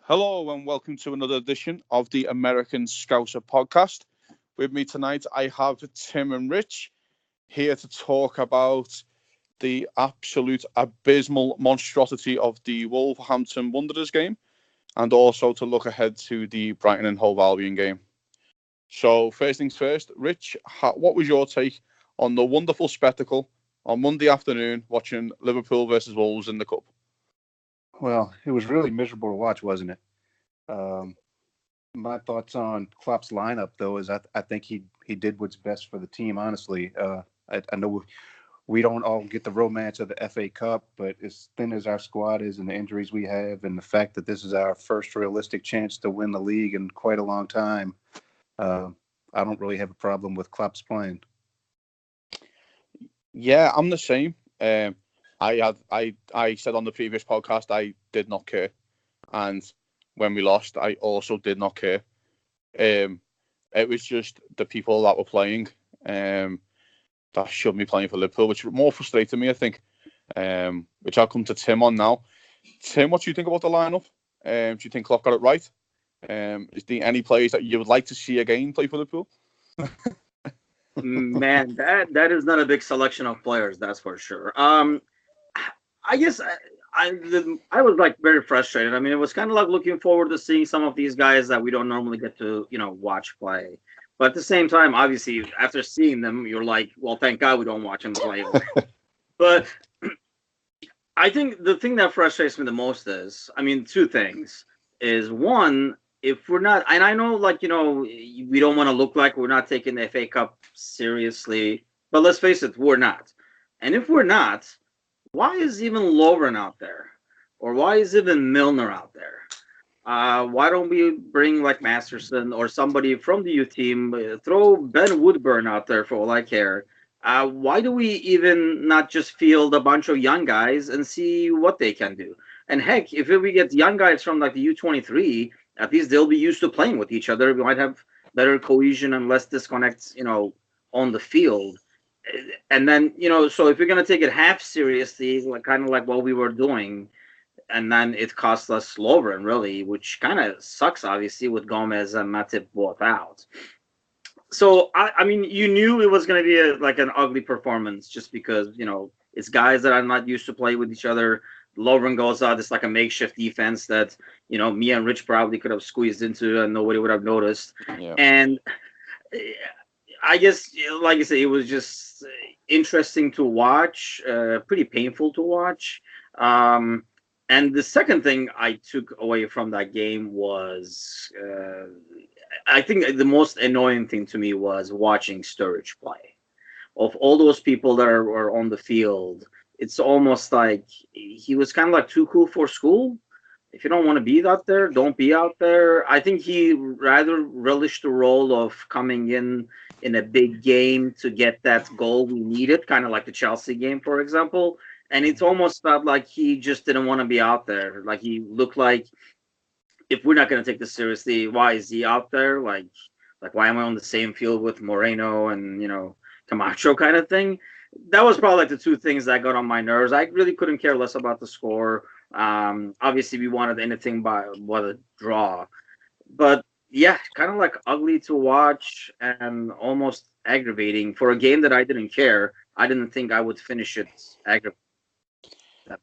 Hello and welcome to another edition of the American Scouser podcast. With me tonight, I have Tim and Rich here to talk about the absolute abysmal monstrosity of the Wolverhampton Wanderers game and also to look ahead to the Brighton and Hove Albion game. So, first things first, Rich, what was your take on the wonderful spectacle on Monday afternoon watching Liverpool versus Wolves in the Cup? Well, it was really miserable to watch, wasn't it? Um, my thoughts on Klopp's lineup, though, is I think he did what's best for the team. Honestly, I know we don't all get the romance of the FA Cup, but as thin as our squad is and the injuries we have, and the fact that this is our first realistic chance to win the league in quite a long time, I don't really have a problem with Klopp's playing. Yeah, I'm the same. I said on the previous podcast I did not care, and when we lost, I also did not care. It was just the people that were playing that should be playing for Liverpool, which more frustrated me, I think. Which I'll come to Tim on now. Tim, what do you think about the lineup? Do you think Klopp got it right? Is there any players that you would like to see again play for Liverpool? Man, that is not a big selection of players, that's for sure. I guess I was like very frustrated. I mean, it was kind of like looking forward to seeing some of these guys that we don't normally get to, watch play. But at the same time, obviously, after seeing them, you're like, well, thank God we don't watch them play. But I think the thing that frustrates me the most is, I mean, two things. Is one, if we're not, and I know, like, we don't want to look like we're not taking the FA Cup seriously, but let's face it, we're not. And if we're not, why is even Lovren out there? Or why is even Milner out there? Why don't we bring like Masterson or somebody from the youth team? Throw Ben Woodburn out there for all I care. Why do we even not just field a bunch of young guys and see what they can do? And heck, if we get young guys from like the U23, at least they'll be used to playing with each other. We might have better cohesion and less disconnects, on the field. And then, so if you're going to take it half seriously, like kind of like what we were doing, and then it cost us Lovren, really, which kind of sucks, obviously, with Gomez and Matip both out. So, I mean, you knew it was going to be like an ugly performance just because, it's guys that are not used to play with each other. Lovren goes out. It's like a makeshift defense that, me and Rich probably could have squeezed into and nobody would have noticed. Yeah. And I guess, like I said, it was just interesting to watch, pretty painful to watch. And the second thing I took away from that game was, I think the most annoying thing to me was watching Sturridge play. Of all those people that are on the field, it's almost like he was kind of like too cool for school. If you don't want to be out there, don't be out there. I think he rather relished the role of coming in a big game to get that goal we needed, kind of like the Chelsea game, for example. And it's almost felt like he just didn't want to be out there. Like he looked like, if we're not going to take this seriously, why is he out there? Like why am I on the same field with Moreno and, Camacho kind of thing? That was probably like the two things that got on my nerves. I really couldn't care less about the score. Obviously, we wanted anything but a draw. But yeah, kind of like ugly to watch and almost aggravating for a game that I didn't care. I didn't think I would finish it aggravating.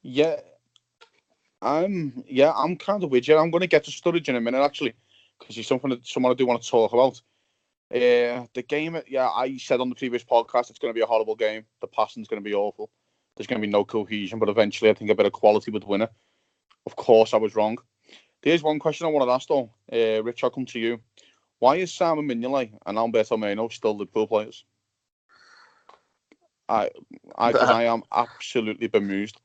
Yeah, I'm kind of with you. I'm going to get to Sturridge in a minute, actually, because he's someone I do want to talk about. The game, I said on the previous podcast, it's going to be a horrible game. The passing's going to be awful. There's going to be no cohesion, but eventually I think a bit of quality would win it. Of course, I was wrong. There's one question I wanted to ask, though. Rich, I'll come to you. Why is Simon Mignolet and Alberto Moreno still Liverpool players? I am absolutely bemused.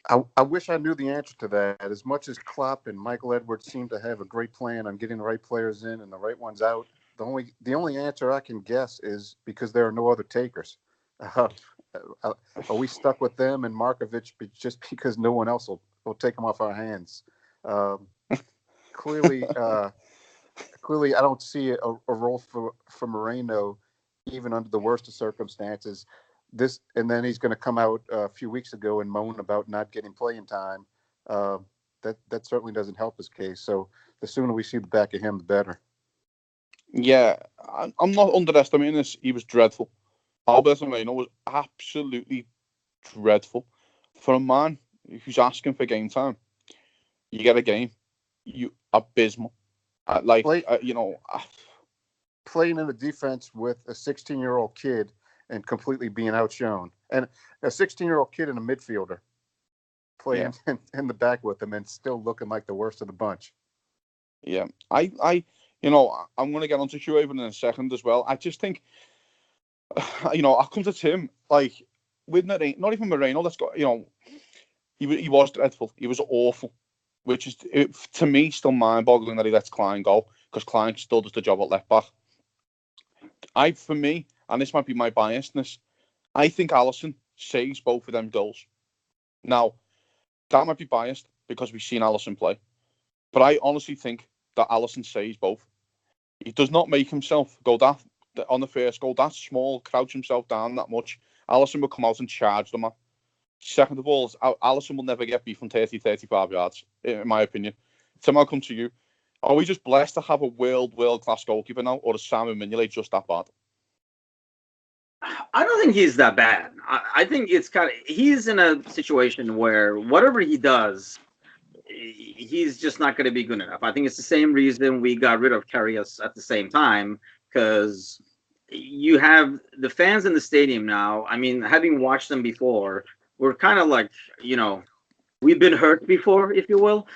I wish I knew the answer to that. As much as Klopp and Michael Edwards seem to have a great plan on getting the right players in and the right ones out, the only answer I can guess is because there are no other takers. Are we stuck with them and Markovic just because no one else will take them off our hands? Clearly, I don't see a role for Moreno, even under the worst of circumstances. And then he's going to come out a few weeks ago and moan about not getting playing time. that certainly doesn't help his case. So the sooner we see the back of him, the better. Yeah, I'm not underestimating this. He was dreadful. Alberto Moreno was absolutely dreadful. For a man who's asking for game time, you get a game. You abysmal. Play, Playing in a defense with a 16-year-old kid and completely being outshone, and a 16-year-old kid and a midfielder playing in the back with him and still looking like the worst of the bunch. Yeah, I'm going to get onto Hugh in a second as well. I just think, I'll come to Tim, like, with Moreno, not even Moreno, let's go, he was dreadful. He was awful, which is, to me, still mind-boggling that he lets Klein go, because Klein still does the job at left-back. For me, and this might be my biasness, I think Alisson saves both of them goals. Now, that might be biased, because we've seen Alisson play, but I honestly think that Alisson saves both. He does not make himself go that on the first goal that small, crouch himself down that much. Alisson will come out and charge the man. Second of all, Alisson will never get beat from 30, 35 yards, in my opinion. Tim, I'll come to you. Are we just blessed to have a world-class goalkeeper now, or is Simon Mignolet just that bad? I don't think he's that bad. I think it's he's in a situation where whatever he does, he's just not going to be good enough. I think it's the same reason we got rid of Karius at the same time, because you have the fans in the stadium now. I mean, having watched them before, we're kind of like, we've been hurt before, if you will.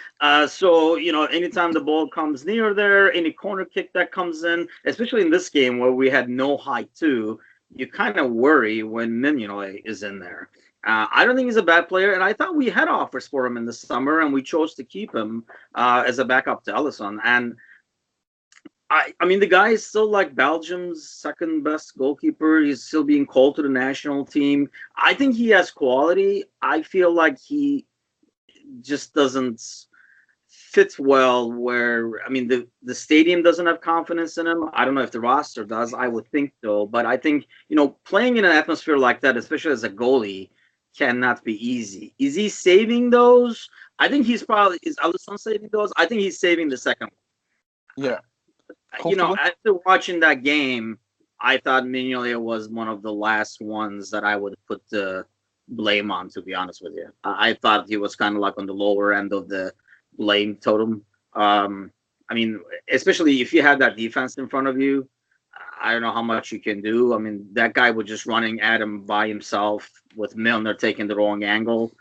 So, anytime the ball comes near there, any corner kick that comes in, especially in this game where we had no height too, you kind of worry when Mignolet is in there. I don't think he's a bad player, and I thought we had offers for him in the summer, and we chose to keep him as a backup to Alisson. And I mean, the guy is still like Belgium's second best goalkeeper. He's still being called to the national team. I think he has quality. I feel like he just doesn't fit well where, I mean, the stadium doesn't have confidence in him. I don't know if the roster does. I would think so. But I think, playing in an atmosphere like that, especially as a goalie, cannot be easy. Is he saving those? I think is Alisson saving those? I think he's saving the second one. Yeah. After watching that game, I thought Mignolet was one of the last ones that I would put the blame on, to be honest with you. I thought he was kind of like on the lower end of the blame totem. I mean, especially if you have that defense in front of you, I don't know how much you can do. I mean, that guy was just running at him by himself with Milner taking the wrong angle.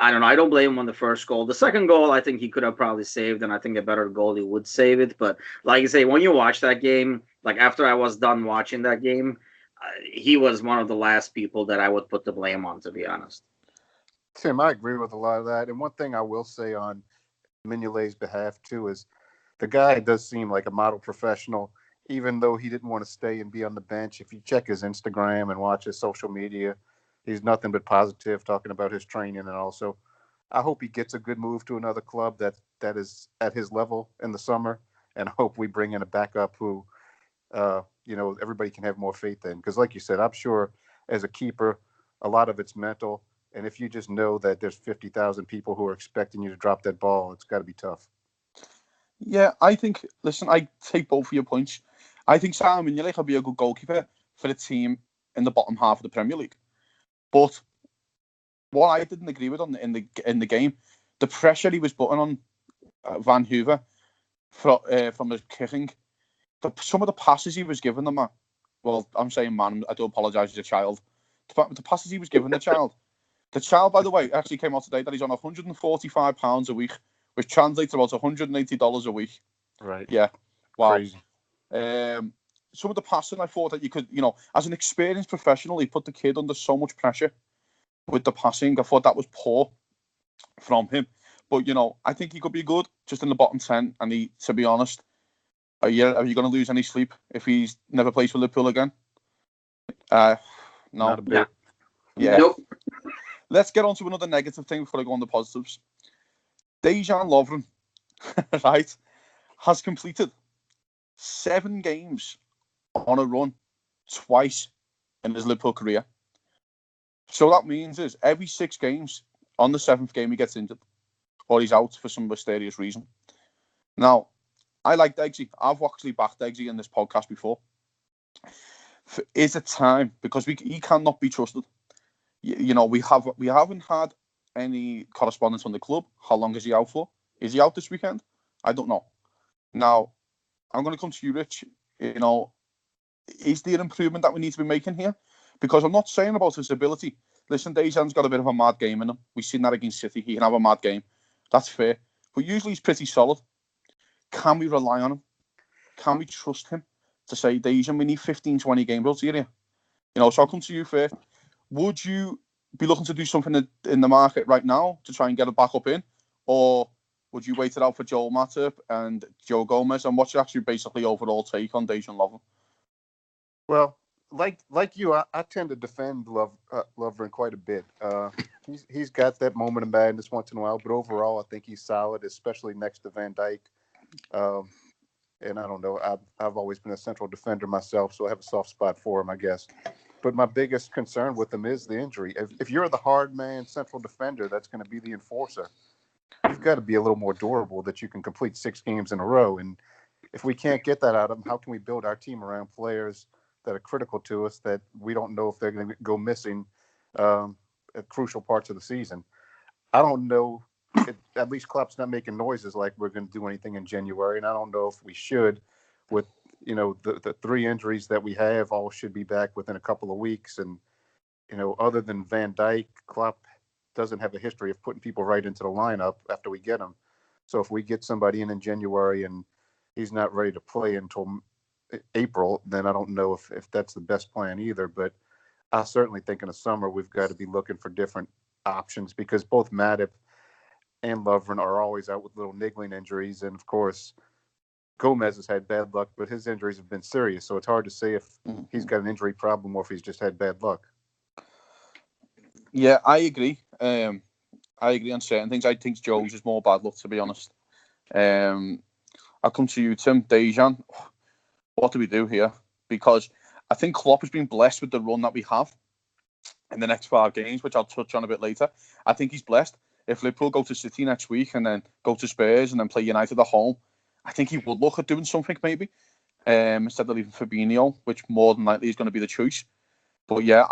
I don't know. I don't blame him on the first goal. The second goal, I think he could have probably saved, and I think a better goalie would save it. But like I say, when you watch that game, like after I was done watching that game, he was one of the last people that I would put the blame on, to be honest. Tim, I agree with a lot of that. And one thing I will say on Mignolet's behalf, too, is the guy does seem like a model professional, even though he didn't want to stay and be on the bench. If you check his Instagram and watch his social media, he's nothing but positive, talking about his training. And also, I hope he gets a good move to another club that is at his level in the summer. And I hope we bring in a backup who, everybody can have more faith in. Because like you said, I'm sure as a keeper, a lot of it's mental. And if you just know that there's 50,000 people who are expecting you to drop that ball, it's got to be tough. Yeah, I think, listen, I take both of your points. I think Simon Mignolet will be a good goalkeeper for the team in the bottom half of the Premier League. But what I didn't agree with in the game, the pressure he was putting on Van Hoover from his kicking, some of the passes he was giving the man. Well, I'm saying man, I do apologise, he's a child. The passes he was giving the child. The child, by the way, actually came out today that he's on £145 a week, which translates to about $180 a week. Right. Yeah. Wow. Crazy. Some of the passing, I thought that you could, as an experienced professional, he put the kid under so much pressure with the passing. I thought that was poor from him. But, I think he could be good just in the bottom 10. And to be honest, are you going to lose any sleep if he's never plays for Liverpool again? No. Not a bit. Yeah. Nope. Let's get on to another negative thing before I go on the positives. Dejan Lovren, right, has completed 7 games on a run twice in his Liverpool career. So that means is every 6 games, on the 7th game he gets injured. or he's out for some mysterious reason. Now, I like Deggsy. I've actually backed Deggsy in this podcast before. Is it time? Because he cannot be trusted. We haven't had any correspondence on the club. How long is he out for? Is he out this weekend? I don't know. Now, I'm going to come to you, Rich. Is there improvement that we need to be making here? Because I'm not saying about his ability. Listen, Dejan's got a bit of a mad game in him. We've seen that against City. He can have a mad game. That's fair. But usually he's pretty solid. Can we rely on him? Can we trust him to say, Dejan, we need 15, 20 game rules here? So I'll come to you first. Would you be looking to do something in the market right now to try and get it back up in? Or would you wait it out for Joel Matip and Joe Gomez? And what's your actually basically overall take on Dejan Lovren? Well, like you, I tend to defend Lovren quite a bit. He's got that moment of madness once in a while, but overall, I think he's solid, especially next to Van Dijk. And I don't know, I've always been a central defender myself, so I have a soft spot for him, I guess. But my biggest concern with him is the injury. If you're the hard man central defender, that's going to be the enforcer. You've got to be a little more durable that you can complete 6 games in a row. And if we can't get that out of him, how can we build our team around players that are critical to us that we don't know if they're going to go missing at crucial parts of the season? I don't know. At least Klopp's not making noises like we're going to do anything in January, and I don't know if we should. With the 3 injuries that we have, all should be back within a couple of weeks. And other than Van Dijk, Klopp doesn't have a history of putting people right into the lineup after we get them. So if we get somebody in January and he's not ready to play until April, then I don't know if that's the best plan either. But I certainly think in the summer we've got to be looking for different options because both Matip and Lovren are always out with little niggling injuries. And, of course, Gomez has had bad luck, but his injuries have been serious. So it's hard to say if he's got an injury problem or if he's just had bad luck. Yeah, I agree. I agree on certain things. I think Jones is more bad luck, to be honest. I'll come to you, Tim. Dejan, what do we do here? Because I think Klopp has been blessed with the run that we have in the next 5 games, which I'll touch on a bit later. I think he's blessed. If Liverpool go to City next week and then go to Spurs and then play United at home, I think he would look at doing something maybe instead of leaving Fabinho, which more than likely is going to be the choice. But yeah,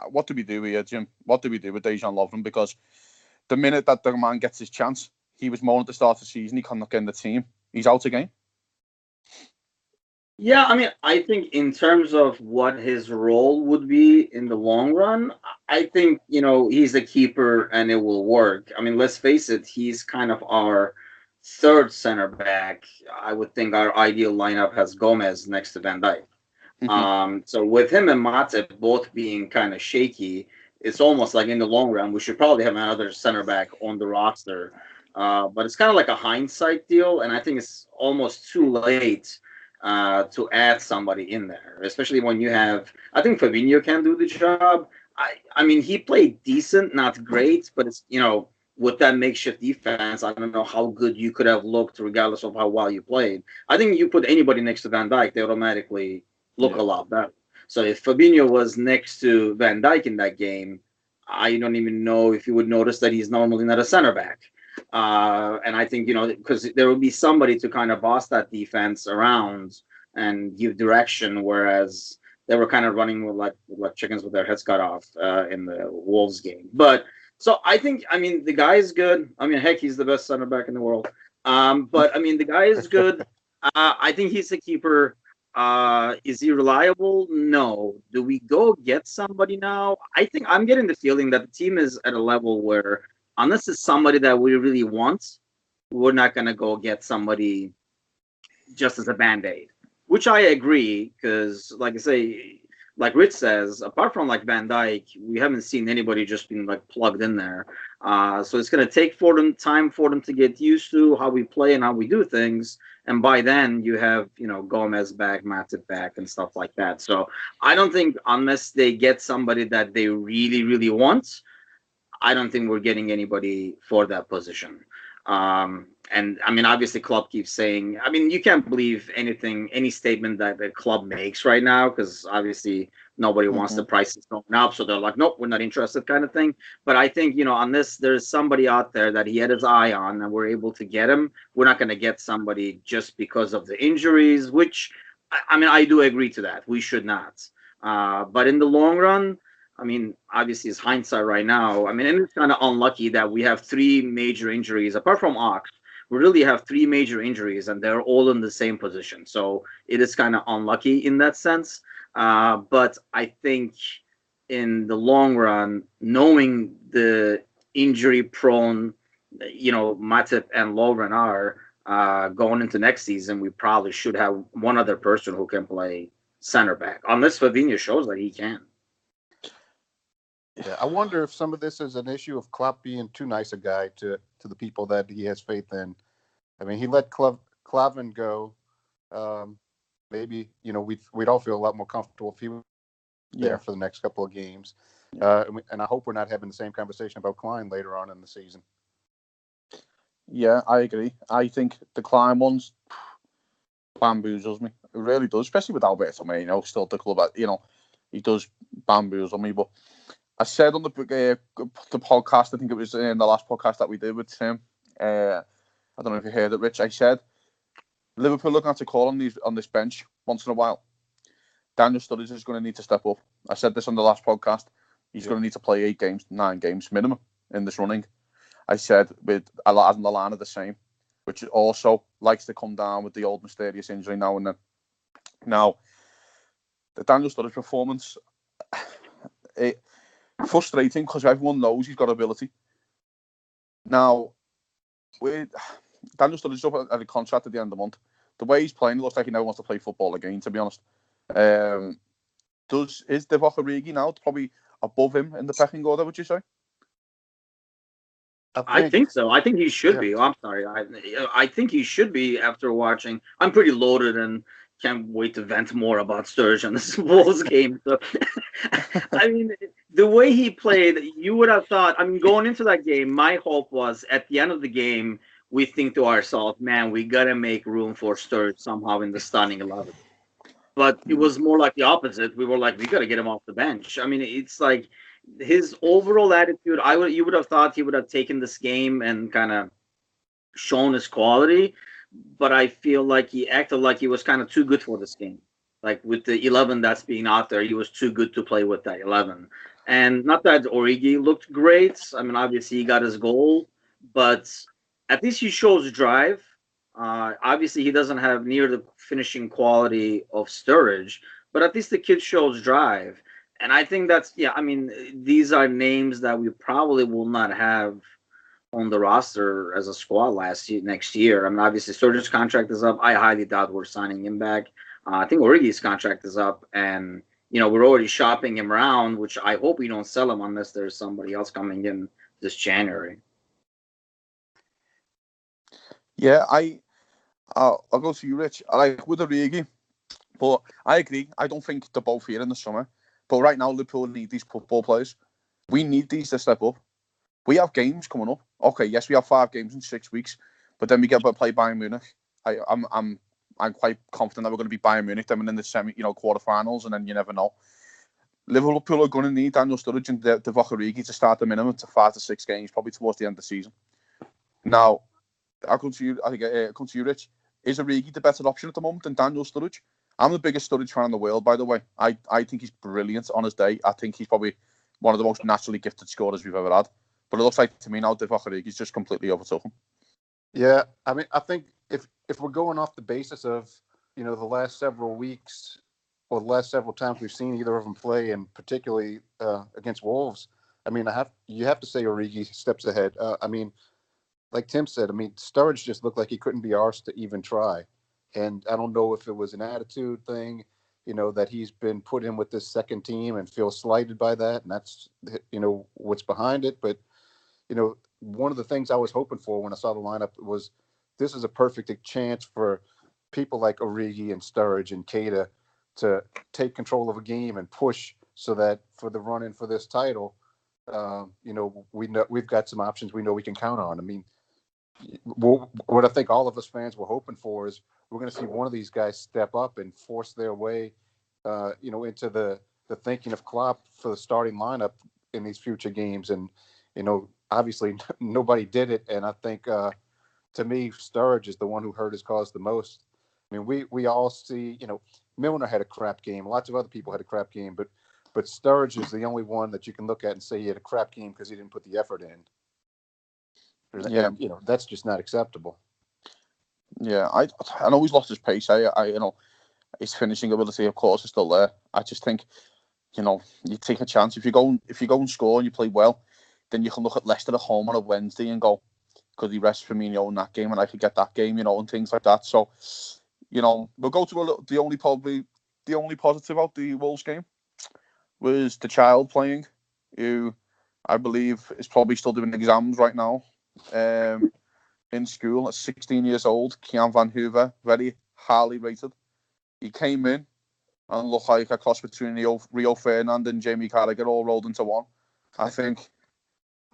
what do we do here, Jim? What do we do with Dejan Lovren? Because the minute that the man gets his chance, he was moaning at the start of the season, he cannot get in the team. He's out again. Yeah, I mean, I think in terms of what his role would be in the long run, I think, he's a keeper and it will work. I mean, let's face it, he's kind of our 3rd center back. I would think our ideal lineup has Gomez next to Van Dijk. So with him and Matip both being kind of shaky, it's almost like in the long run, we should probably have another center back on the roster. But it's kind of like a hindsight deal, and I think it's almost too late to add somebody in there, especially when you have. I think Fabinho can do the job. I mean, he played decent, not great, but it's with that makeshift defense, I don't know how good you could have looked, regardless of how well you played. I think you put anybody next to Van Dijk, they automatically look a lot better. So if Fabinho was next to Van Dijk in that game, I don't even know if you would notice that he's normally not a center back. And I think, because there will be somebody to kind of boss that defense around and give direction, whereas they were kind of running like chickens with their heads cut off in the Wolves game. But so I think, the guy is good. Heck, he's the best center back in the world. But the guy is good. I think he's a keeper. Is he reliable? No. Do we go get somebody now? I think I'm getting the feeling that the team is at a level where, unless it's somebody that we really want, we're not going to go get somebody just as a Band-Aid, which I agree, because like I say, like Rich says, apart from like Van Dijk, we haven't seen anybody just being like plugged in there. So it's going to take time for them to get used to how we play and how we do things. And by then you have, Gomez back, Matip back and stuff like that. So I don't think, unless they get somebody that they really, really want, I don't think we're getting anybody for that position. And I mean, obviously, club keeps saying. I mean, you can't believe anything, any statement that the club makes right now, because obviously nobody wants the Mhm. prices going up, so they're like, nope, we're not interested, kind of thing. But I think on this, there's somebody out there that he had his eye on, and we're able to get him. We're not going to get somebody just because of the injuries, which I mean, I do agree to that. We should not. But in the long run, I mean, obviously, it's hindsight right now. I mean, and it's kind of unlucky that we have three major injuries. Apart from Ox, we really have three major injuries, and they're all in the same position. So it is kind of unlucky in that sense. But I think in the long run, knowing the injury prone, Matip and Lovren are going into next season, we probably should have one other person who can play center back, unless Fabinho shows that he can. Yeah, I wonder if some of this is an issue of Klopp being too nice a guy to the people that he has faith in. I mean, he let Clavin go. Maybe we'd all feel a lot more comfortable if he was there Yeah. for the next couple of games. And I hope we're not having the same conversation about Klein later on in the season. Yeah, I agree. I think the Klein ones bamboozles me. It really does, especially with Alberto Moreno still at the club. He does bamboozle me. But I said on the podcast, I think it was in the last podcast that we did with Tim. I don't know if you heard it, Rich. I said Liverpool looking to call on this bench once in a while. Daniel Sturridge is going to need to step up. I said this on the last podcast. He's going to need to play 8 games, 9 games minimum in this running. I said with Alaz and Lallana the same, which also likes to come down with the old mysterious injury now and then. Now, the Daniel Sturridge performance, frustrating because everyone knows he's got ability. Now, with Daniel Sturridge up at a contract at the end of the month, the way he's playing, it looks like he never wants to play football again, to be honest. Is Divock Origi now probably above him in the pecking order, would you say? I think so. I think he should be. Oh, I'm sorry. I think he should be after watching. I'm pretty loaded and can't wait to vent more about Sturridge on this Wolves game. So, I mean, the way he played, you would have thought. I mean, going into that game, my hope was at the end of the game, we think to ourselves, man, we got to make room for Sturridge somehow in the starting 11. But it was more like the opposite. We were like, we got to get him off the bench. I mean, it's like his overall attitude. You would have thought he would have taken this game and kind of shown his quality, but I feel like he acted like he was kind of too good for this game. Like with the 11 that's being out there, he was too good to play with that 11. And not that Origi looked great. I mean, obviously he got his goal, but at least he shows drive. Obviously, he doesn't have near the finishing quality of Sturridge, but at least the kid shows drive. And I think yeah, I mean, these are names that we probably will not have on the roster as a squad next year. I mean, obviously, Sturridge's contract is up. I highly doubt we're signing him back. I think Origi's contract is up, and we're already shopping him around, which I hope we don't sell him unless there's somebody else coming in this January. Yeah, I'll go to you, Rich. I like with Origi, but I agree. I don't think they're both here in the summer. But right now, Liverpool need these football players. We need these to step up. We have games coming up. Okay, yes, we have 5 games in 6 weeks, but then we get to play Bayern Munich. I'm quite confident that we're going to be Bayern Munich. Then in the quarterfinals, and then you never know. Liverpool are going to need Daniel Sturridge and Divock Origi to start the minimum to 5 to 6 games, probably towards the end of the season. Now, I'll come to you. I think I'll come to you, Rich. Is Origi the better option at the moment than Daniel Sturridge? I'm the biggest Sturridge fan in the world, by the way. I think he's brilliant on his day. I think he's probably one of the most naturally gifted scorers we've ever had. But it looks like to me now Divock Origi's just completely overtook him. Yeah, I mean, I think if we're going off the basis of the last several weeks or the last several times we've seen either of them play, and particularly against Wolves, I mean, you have to say Origi steps ahead. I mean, like Tim said, I mean, Sturridge just looked like he couldn't be arsed to even try. And I don't know if it was an attitude thing, that he's been put in with this second team and feels slighted by that. And that's, what's behind it. But, one of the things I was hoping for when I saw the lineup was this is a perfect chance for people like Origi and Sturridge and Keita to take control of a game and push so that for the run-in for this title, we've got some options we know we can count on. I mean, what I think all of us fans were hoping for is we're going to see one of these guys step up and force their way, into the thinking of Klopp for the starting lineup in these future games. And, obviously nobody did it. And I think, to me, Sturridge is the one who hurt his cause the most. I mean, we all see, Milner had a crap game. Lots of other people had a crap game, but Sturridge is the only one that you can look at and say he had a crap game because he didn't put the effort in. Yeah, and, that's just not acceptable. Yeah, I know he's lost his pace. His finishing ability, of course, is still there. I just think, you take a chance. If you go and score and you play well, then you can look at Leicester at home on a Wednesday and go, could he rest Firmino in that game and I could get that game, and things like that. So, we'll go to the only positive out the Wolves game was the child playing, who I believe is probably still doing exams right now. In school at 16 years old, Kian Van Hoover, very highly rated. He came in and looked like a cross between Rio Ferdinand and Jamie Carragher all rolled into one. I think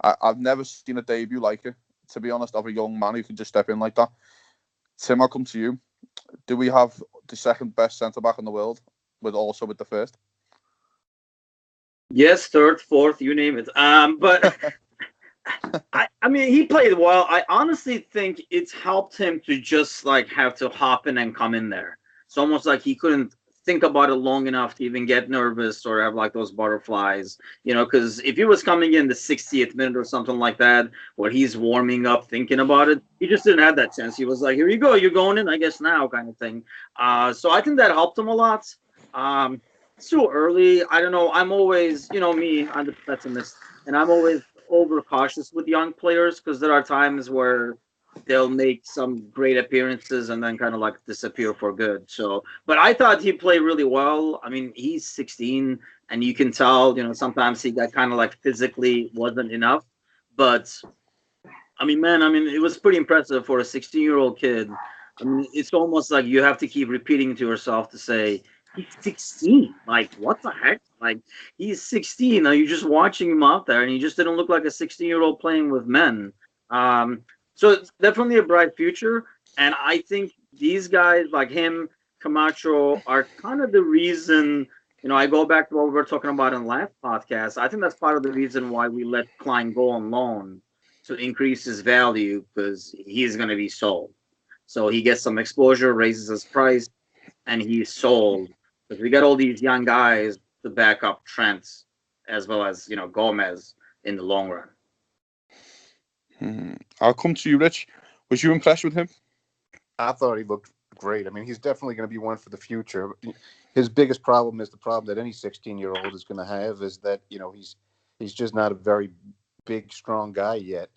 I've never seen a debut like it, to be honest, of a young man who can just step in like that. Tim, I'll come to you. Do we have the second best centre-back in the world, with the first? Yes, third, fourth, you name it. But I mean, he played well. I honestly think it's helped him to just have to hop in and come in there. It's almost like he couldn't think about it long enough to even get nervous or have those butterflies, because if he was coming in the 60th minute or something like that, where he's warming up thinking about it, he just didn't have that chance. He was like, here you go, you're going in, I guess now, kind of thing. So I think that helped him a lot. It's too early. I don't know. I'm always, me, I'm the pessimist, and I'm always overcautious with young players because there are times where they'll make some great appearances and then kind of disappear for good. So, but I thought he played really well. I mean, he's 16 and you can tell, sometimes he got kind of physically wasn't enough, but I mean, man, it was pretty impressive for a 16-year-old kid. I mean, it's almost like you have to keep repeating to yourself to say, he's 16. What the heck? He's 16. Now you're just watching him out there, and he just didn't look like a 16-year-old playing with men. So it's definitely a bright future. And I think these guys like him, Camacho, are kind of the reason, I go back to what we were talking about in the last podcast. I think that's part of the reason why we let Klein go on loan to increase his value, because he's going to be sold. So he gets some exposure, raises his price, and he's sold. Because we got all these young guys to back up Trent as well as, Gomez in the long run. I'll come to you, Rich. Was you impressed with him? I thought he looked great. I mean, he's definitely going to be one for the future. His biggest problem is the problem that any 16-year-old is going to have is that, he's just not a very big, strong guy yet.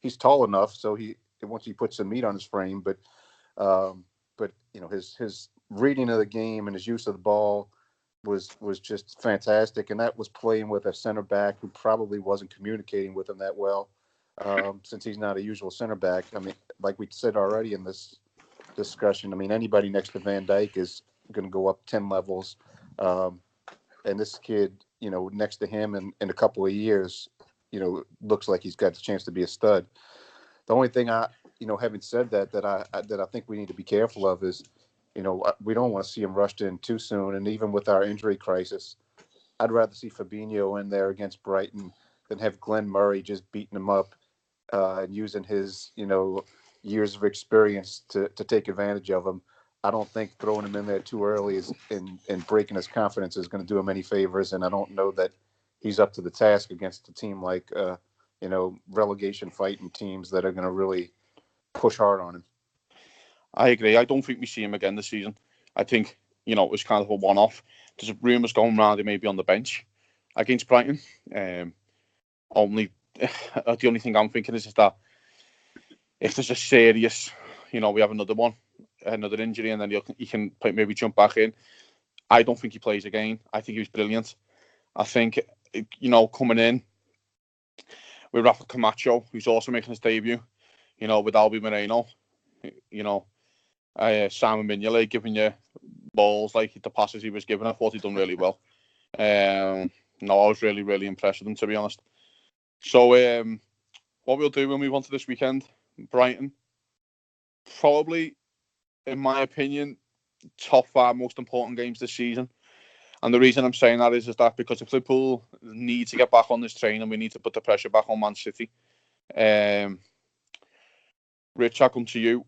He's tall enough, so once he puts some meat on his frame, but his reading of the game and his use of the ball was just fantastic, and that was playing with a center back who probably wasn't communicating with him that well, since he's not a usual center back. I mean, like we said already in this discussion, I mean, anybody next to Van Dijk is going to go up 10 levels, and this kid, next to him in a couple of years, looks like he's got the chance to be a stud. The only thing having said that I think we need to be careful of is, we don't want to see him rushed in too soon. And even with our injury crisis, I'd rather see Fabinho in there against Brighton than have Glenn Murray just beating him up and using his, years of experience to take advantage of him. I don't think throwing him in there too early and breaking his confidence is going to do him any favors. And I don't know that he's up to the task against a team like, relegation fighting teams that are going to really push hard on him. I agree. I don't think we see him again this season. I think, it was kind of a one-off. There's rumours going around he may be on the bench against Brighton. The only thing I'm thinking is that if there's a serious, we have another injury, and then he can maybe jump back in. I don't think he plays again. I think he was brilliant. I think, coming in with Rafa Camacho, who's also making his debut, with Albi Moreno, Simon Mignolet giving you balls like the passes he was giving. I thought he'd done really well. I was really, really impressed with him, to be honest. So what we'll do when we move on to this weekend, Brighton, probably, in my opinion, top 5 most important games this season. And the reason I'm saying that is that because if Liverpool need to get back on this train and we need to put the pressure back on Man City, Rich, I'll come to you.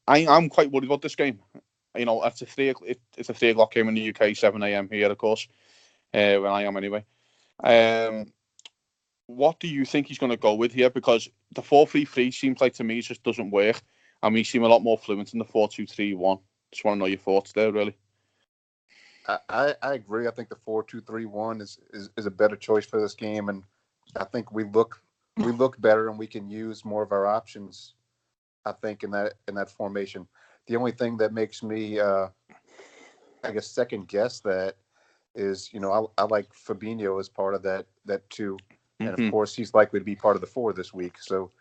I'm quite worried about this game. You know, it's a 3:00 game in the UK, 7 a.m. here, of course, when I am anyway. What do you think he's going to go with here? Because the 4-3-3 seems like to me just doesn't work, and we seem a lot more fluent in the 4-2-3-1. Just want to know your thoughts there, really. I agree. I think the 4-2-3-1 is a better choice for this game, and I think we look better and we can use more of our options. I think in that formation. The only thing that makes me, I guess, second guess that is, I like Fabinho as part of that too, and of course he's likely to be part of the 4 this week. So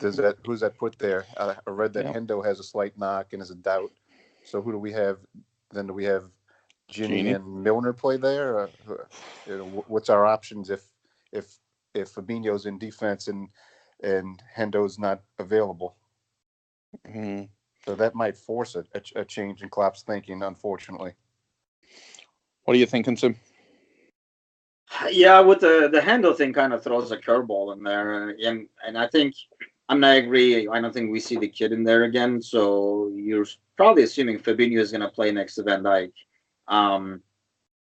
who's that put there? I read that Hendo has a slight knock and is a doubt. So who do we have? Then do we have Gini and Milner play there? What's our options if Fabinho's in defense and Hendo's not available? Mm-hmm. So that might force a change in Klopp's thinking, unfortunately. What are you thinking, Tim? Yeah, with the Hendo thing, kind of throws a curveball in there, and I think I agree. I don't think we see the kid in there again. So you're probably assuming Fabinho is going to play next to Van Dijk.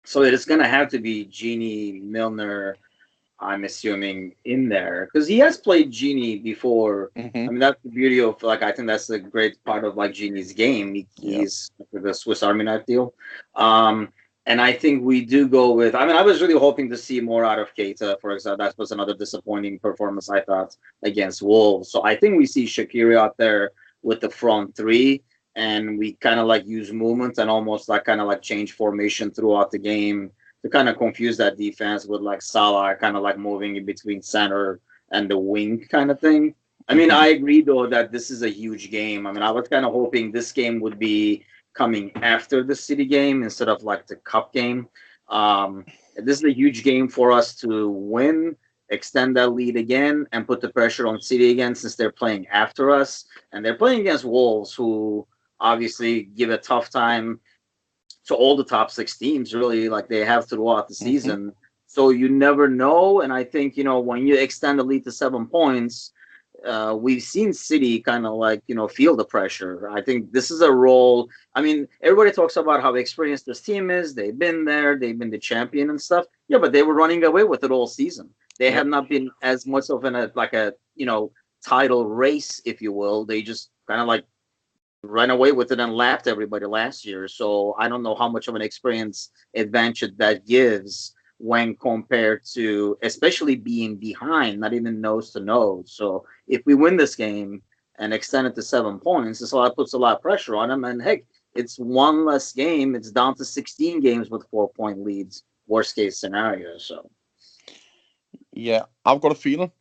So it's going to have to be Gini, Milner, I'm assuming, in there, because he has played Gini before. Mm-hmm. I mean, that's the beauty of, like, I think that's the great part of, like, Gini's game. He's the Swiss Army knife deal. And I think we do go with, I mean, I was really hoping to see more out of Keita, for example. That was another disappointing performance, I thought, against Wolves. So I think we see Shaqiri out there with the front 3, and we kind of like use movement and almost like kind of like change formation throughout the game to kind of confuse that defense with like Salah kind of like moving in between center and the wing kind of thing. I mean, I agree though that this is a huge game. I mean, I was kind of hoping this game would be coming after the City game instead of like the Cup game. This is a huge game for us to win, extend that lead again, and put the pressure on City again since they're playing after us. And they're playing against Wolves, who obviously give a tough time to all the top 6 teams, really, like they have throughout the season. So you never know. And I think, when you extend the lead to 7 points, we've seen City kind of like, feel the pressure. I think this is a role. I mean, everybody talks about how experienced this team is. They've been there. They've been the champion and stuff. Yeah, but they were running away with it all season. They have not been as much of a title race, if you will. They just kind of like ran away with it and lapped everybody last year. So I don't know how much of an experience advantage that gives when compared to, especially being behind, not even nose to nose. So if we win this game and extend it to 7 points, that puts a lot of pressure on them. And heck, it's one less game. It's down to 16 games with 4-point leads, worst case scenario. So yeah, I've got a feeling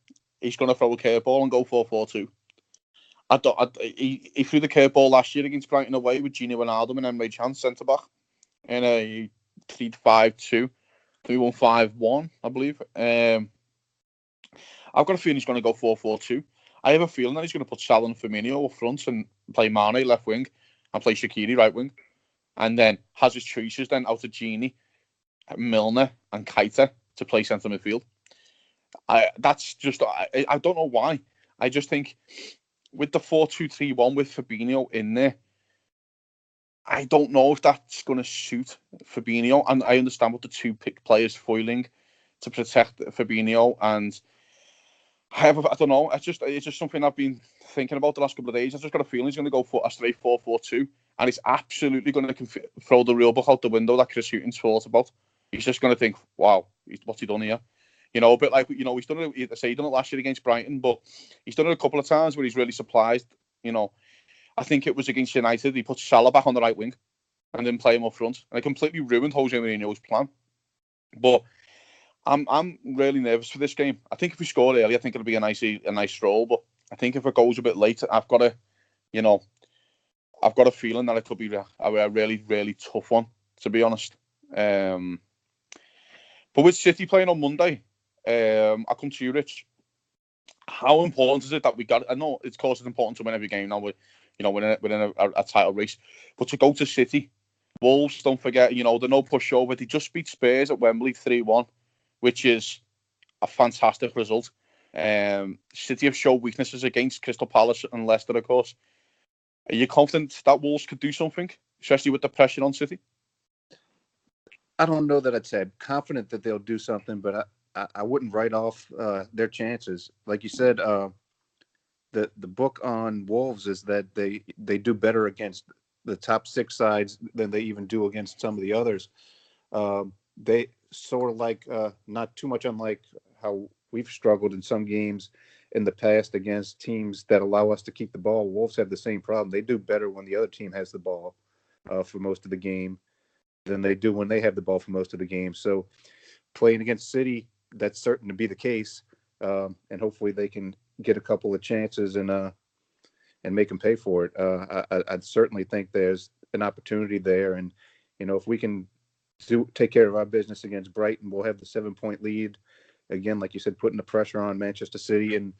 he's going to throw a curveball and go 4-4-2. He threw the curveball last year against Brighton away with Gini Wijnaldum and Emre Can centre back in a 3-5-2. 3-1-5-1, I believe. I've got a feeling he's going to go 4-4-2. I have a feeling that he's going to put Salah and Firmino up front and play Mane left wing and play Shaqiri right wing. And then has his choices then out of Gini, Milner and Keita to play centre midfield. I don't know why. I just think with the 4-2-3-1 with Fabinho in there, I don't know if that's going to suit Fabinho. And I understand what the 2 pick players foiling to protect Fabinho. And I don't know. It's just something I've been thinking about the last couple of days. I've just got a feeling he's going to go for a straight 4-4-2. And he's absolutely going to throw the real book out the window that Chris Hughton's thought about. He's just going to think, wow, what's he done here? A bit like, he's done it, he done it last year against Brighton, but he's done it a couple of times where he's really surprised. I think it was against United. He put Salah back on the right wing and didn't play him up front. And it completely ruined Jose Mourinho's plan. But I'm really nervous for this game. I think if we score early, I think it'll be a nice roll. But I think if it goes a bit late, I've got a feeling that it could be a really, really tough one, to be honest. But with City playing on Monday, I come to you, Rich. How important is it that we got? I know it's course it's important to win every game. Now we're in a title race, but to go to City, Wolves, don't forget, they're no pushover. They just beat Spurs at Wembley 3-1, which is a fantastic result. City have shown weaknesses against Crystal Palace and Leicester, of course. Are you confident that Wolves could do something, especially with the pressure on City? I don't know that I'd say I'm confident that they'll do something, but I wouldn't write off their chances. Like you said, the book on Wolves is that they do better against the top 6 sides than they even do against some of the others. They sort of like not too much unlike how we've struggled in some games in the past against teams that allow us to keep the ball. Wolves have the same problem. They do better when the other team has the ball for most of the game than they do when they have the ball for most of the game. So playing against City, that's certain to be the case. And hopefully they can get a couple of chances and make them pay for it. I'd certainly think there's an opportunity there. And, if we can take care of our business against Brighton, we'll have the 7-point lead. Again, like you said, putting the pressure on Manchester City. And,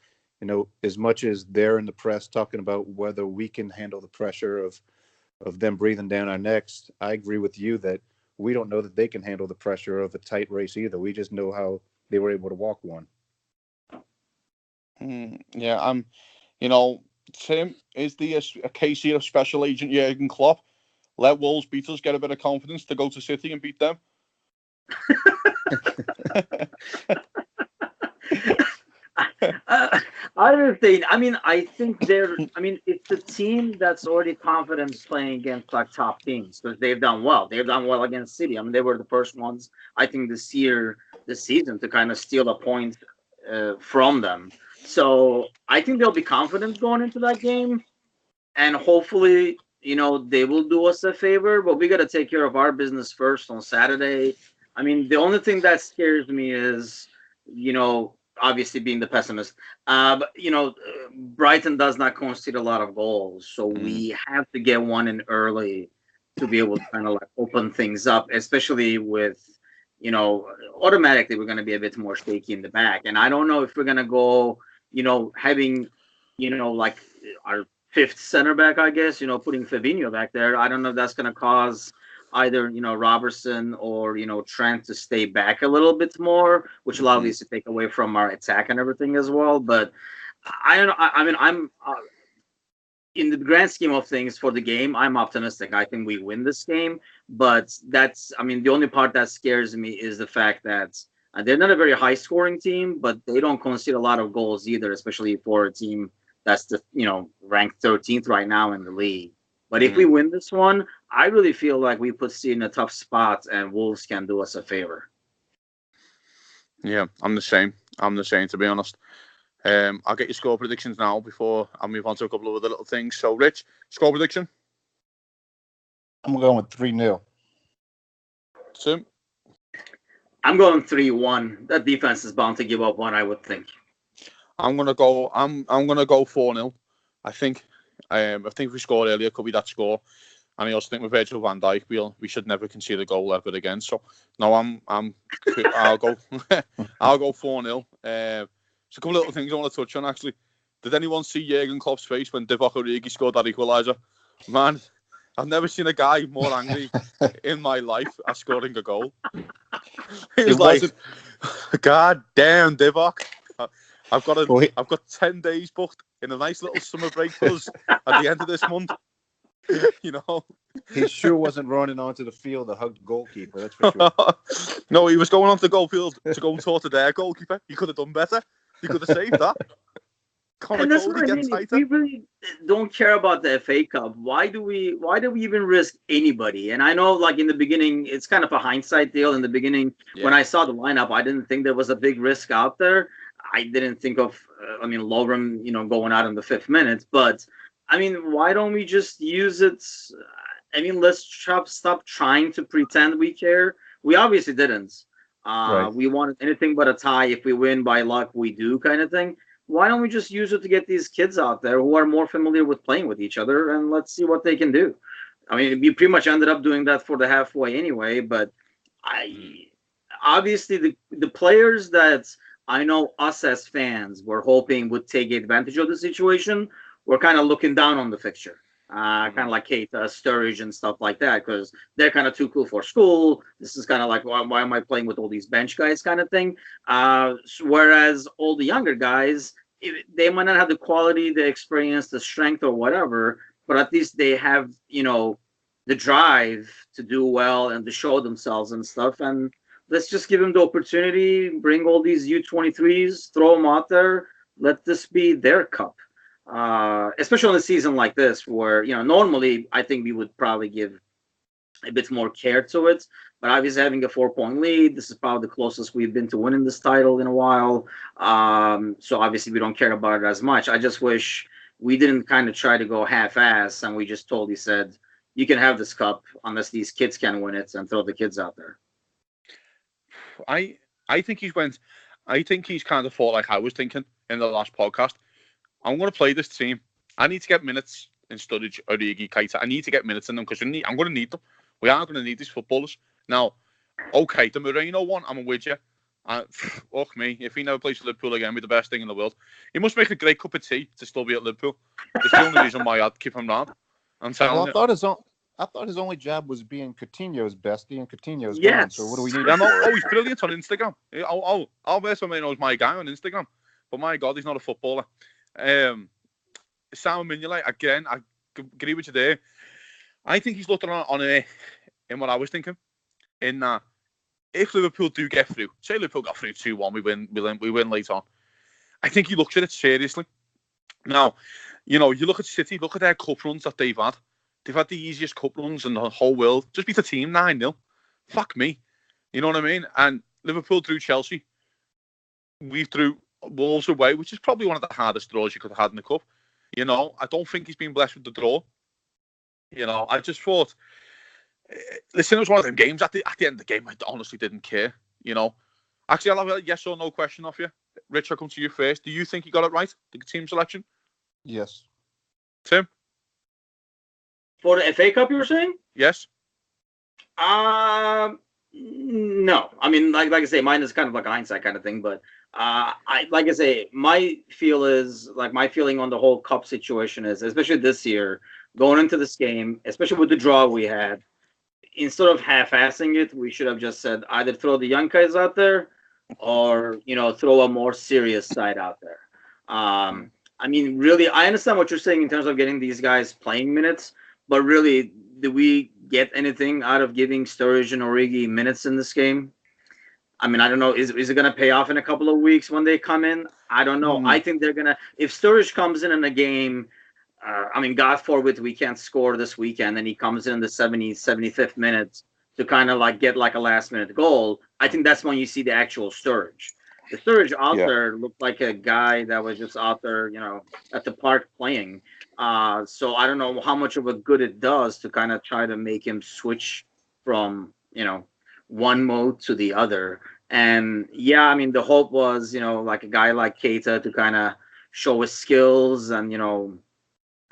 as much as they're in the press talking about whether we can handle the pressure of them breathing down our necks, I agree with you that we don't know that they can handle the pressure of a tight race either. We just know how they were able to walk one. Yeah, Tim, is a case here of special agent Jurgen Klopp? Let Wolves beat us, get a bit of confidence to go to City and beat them. I don't think. I think it's a team that's already confident playing against like top teams because they've done well. They've done well against City. They were the first ones, I think, this season to kind of steal a point from them. So I think they'll be confident going into that game, and hopefully, they will do us a favor. But we got to take care of our business first on Saturday. The only thing that scares me is, obviously being the pessimist, but Brighton does not concede a lot of goals, so we have to get one in early to be able to kind of like open things up, especially with, automatically we're going to be a bit more shaky in the back, and I don't know if we're going to go, having, like our 5th center back, I guess, putting Fabinho back there. I don't know if that's going to cause either, Robertson or, Trent to stay back a little bit more, which will obviously take away from our attack and everything as well. But I don't know. I'm in the grand scheme of things for the game, I'm optimistic. I think we win this game. But that's, the only part that scares me is the fact that they're not a very high scoring team, but they don't concede a lot of goals either, especially for a team that's the, ranked 13th right now in the league. But if we win this one, I really feel like we put City in a tough spot and Wolves can do us a favor. Yeah, I'm the same, to be honest. I'll get your score predictions now before I move on to a couple of other little things. So, Rich, score prediction? I'm going with 3-0. Tim? I'm going 3-1. That defense is bound to give up one, I would think. I'm gonna go 4-0. I think if we scored earlier, it could be that score. And I also think with Virgil van Dijk, we should never concede a goal ever again. So no, I'll go 4-0. There's a couple of little things I want to touch on actually. Did anyone see Jurgen Klopp's face when Divock Origi scored that equaliser? Man, I've never seen a guy more angry in my life at scoring a goal. He was like, "God damn, Divock! I've got 10 days booked in a nice little summer break for us at the end of this month." He sure wasn't running onto the field to hug the goalkeeper, that's for sure. No, he was going onto the goal field to go and talk to their goalkeeper. He could have done better. He could have saved that. And that's what I mean. If we really don't care about the FA Cup, why do we even risk anybody? And I know, like, in the beginning, it's kind of a hindsight deal. In the beginning, when I saw the lineup, I didn't think there was a big risk out there. I didn't think of, Lovren, going out in the 5th minute. But, why don't we just use it? Let's stop trying to pretend we care. We obviously didn't. Right. We wanted anything but a tie. If we win by luck, we do, kind of thing. Why don't we just use it to get these kids out there who are more familiar with playing with each other, and let's see what they can do. We pretty much ended up doing that for the halfway anyway, but obviously the players that I know us as fans were hoping would take advantage of the situation. We're kind of looking down on the fixture. Kind of like Kate, Sturridge and stuff like that, because they're kind of too cool for school. This is kind of like, why am I playing with all these bench guys kind of thing? Whereas all the younger guys, they might not have the quality, the experience, the strength or whatever, but at least they have, the drive to do well and to show themselves and stuff. And let's just give them the opportunity, bring all these U23s, throw them out there. Let this be their cup. Especially on a season like this, where normally I think we would probably give a bit more care to it, but obviously having a 4-point lead, this is probably the closest we've been to winning this title in a while. So obviously we don't care about it as much. I just wish we didn't kind of try to go half-ass and we just totally said, you can have this cup unless these kids can win it, and throw the kids out there. I think he's kind of thought like I was thinking in the last podcast. I'm going to play this team. I need to get minutes in Sturridge, Origi, Keita. I need to get minutes in them because I'm going to need them. We are going to need these footballers. Now, okay, the Moreno one, I'm with you. Fuck me. If he never plays for Liverpool again, be the best thing in the world. He must make a great cup of tea to still be at Liverpool. It's the only reason why I'd keep him round. I'm telling you. I thought his only job was being Coutinho's bestie, and Coutinho's yes. gone. So what do we need? He's brilliant on Instagram. Alberto Moreno's my guy on Instagram. But my God, he's not a footballer. Simon Mignolet, again, I agree with you there. I think he's looking in what I was thinking. In that, if Liverpool do get through, say Liverpool got through 2-1, we win late on. I think he looks at it seriously. Now, you look at City, look at their cup runs that they've had. They've had the easiest cup runs in the whole world. Just beat the team 9-0. Fuck me. You know what I mean? And Liverpool drew Chelsea. We drew Wolves away, which is probably one of the hardest draws you could have had in the cup. I don't think he's been blessed with the draw. I just thought, listen, it was one of them games. At the end of the game, I honestly didn't care. Actually, I'll have a yes or no question off you. Rich, I'll come to you first. Do you think he got it right, the team selection? Yes. Tim? For the FA Cup, you were saying? Yes. No. I mean, like I say, mine is kind of like a hindsight kind of thing, but my feeling on the whole cup situation is, especially this year, going into this game, especially with the draw we had, instead of half-assing it, we should have just said either throw the young guys out there or, throw a more serious side out there. I mean, really, I understand what you're saying in terms of getting these guys playing minutes, but really, do we get anything out of giving Sturridge and Origi minutes in this game? I mean, I don't know. Is it going to pay off in a couple of weeks when they come in? I don't know. I think they're going to – if Sturridge comes in a game, God forbid we can't score this weekend, and he comes in the 75th minute to kind of like get like a last-minute goal, I think that's when you see the actual Sturridge. The Sturridge out there looked like a guy that was just out there, at the park playing. So I don't know how much of a good it does to kind of try to make him switch from, one mode to the other. And yeah, I mean, the hope was, like a guy like Keita to kind of show his skills and,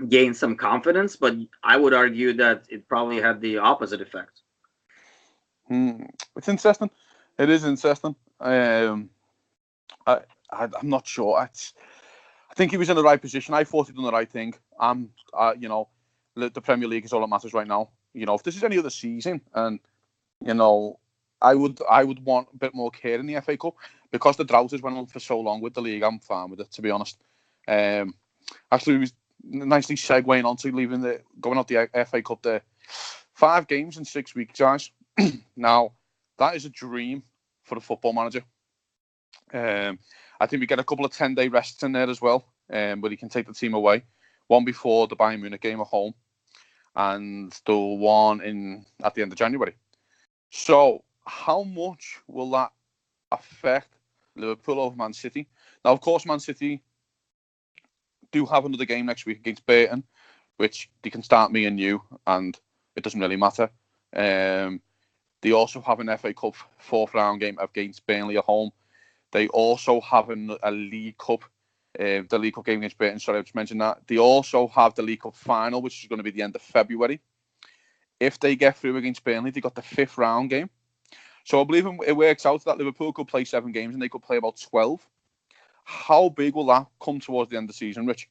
gain some confidence. But I would argue that it probably had the opposite effect. It's interesting. It is interesting. I'm not sure. I think he was in the right position. I thought he'd done the right thing. The Premier League is all that matters right now. If this is any other season, and I would want a bit more care in the FA Cup because the drought has went on for so long with the league. I'm fine with it, to be honest. Actually, it was nicely segueing on to going out the FA Cup there. 5 games in 6 weeks, guys. Now, that is a dream for the football manager. I think we get a couple of 10-day rests in there as well, where he can take the team away. One before the Bayern Munich game at home, and the one at the end of January. So, how much will that affect Liverpool over Man City? Now, of course, Man City do have another game next week against Brighton, which they can start me and you, and it doesn't really matter. They also have an FA Cup 4th round game against Burnley at home. They also have a League Cup, the League Cup game against Brighton. Sorry, I just mentioned that. They also have the League Cup final, which is going to be the end of February. If they get through against Burnley, they got the 5th round game. So I believe it works out that Liverpool could play 7 games and they could play about 12. How big will that come towards the end of the season, Rich?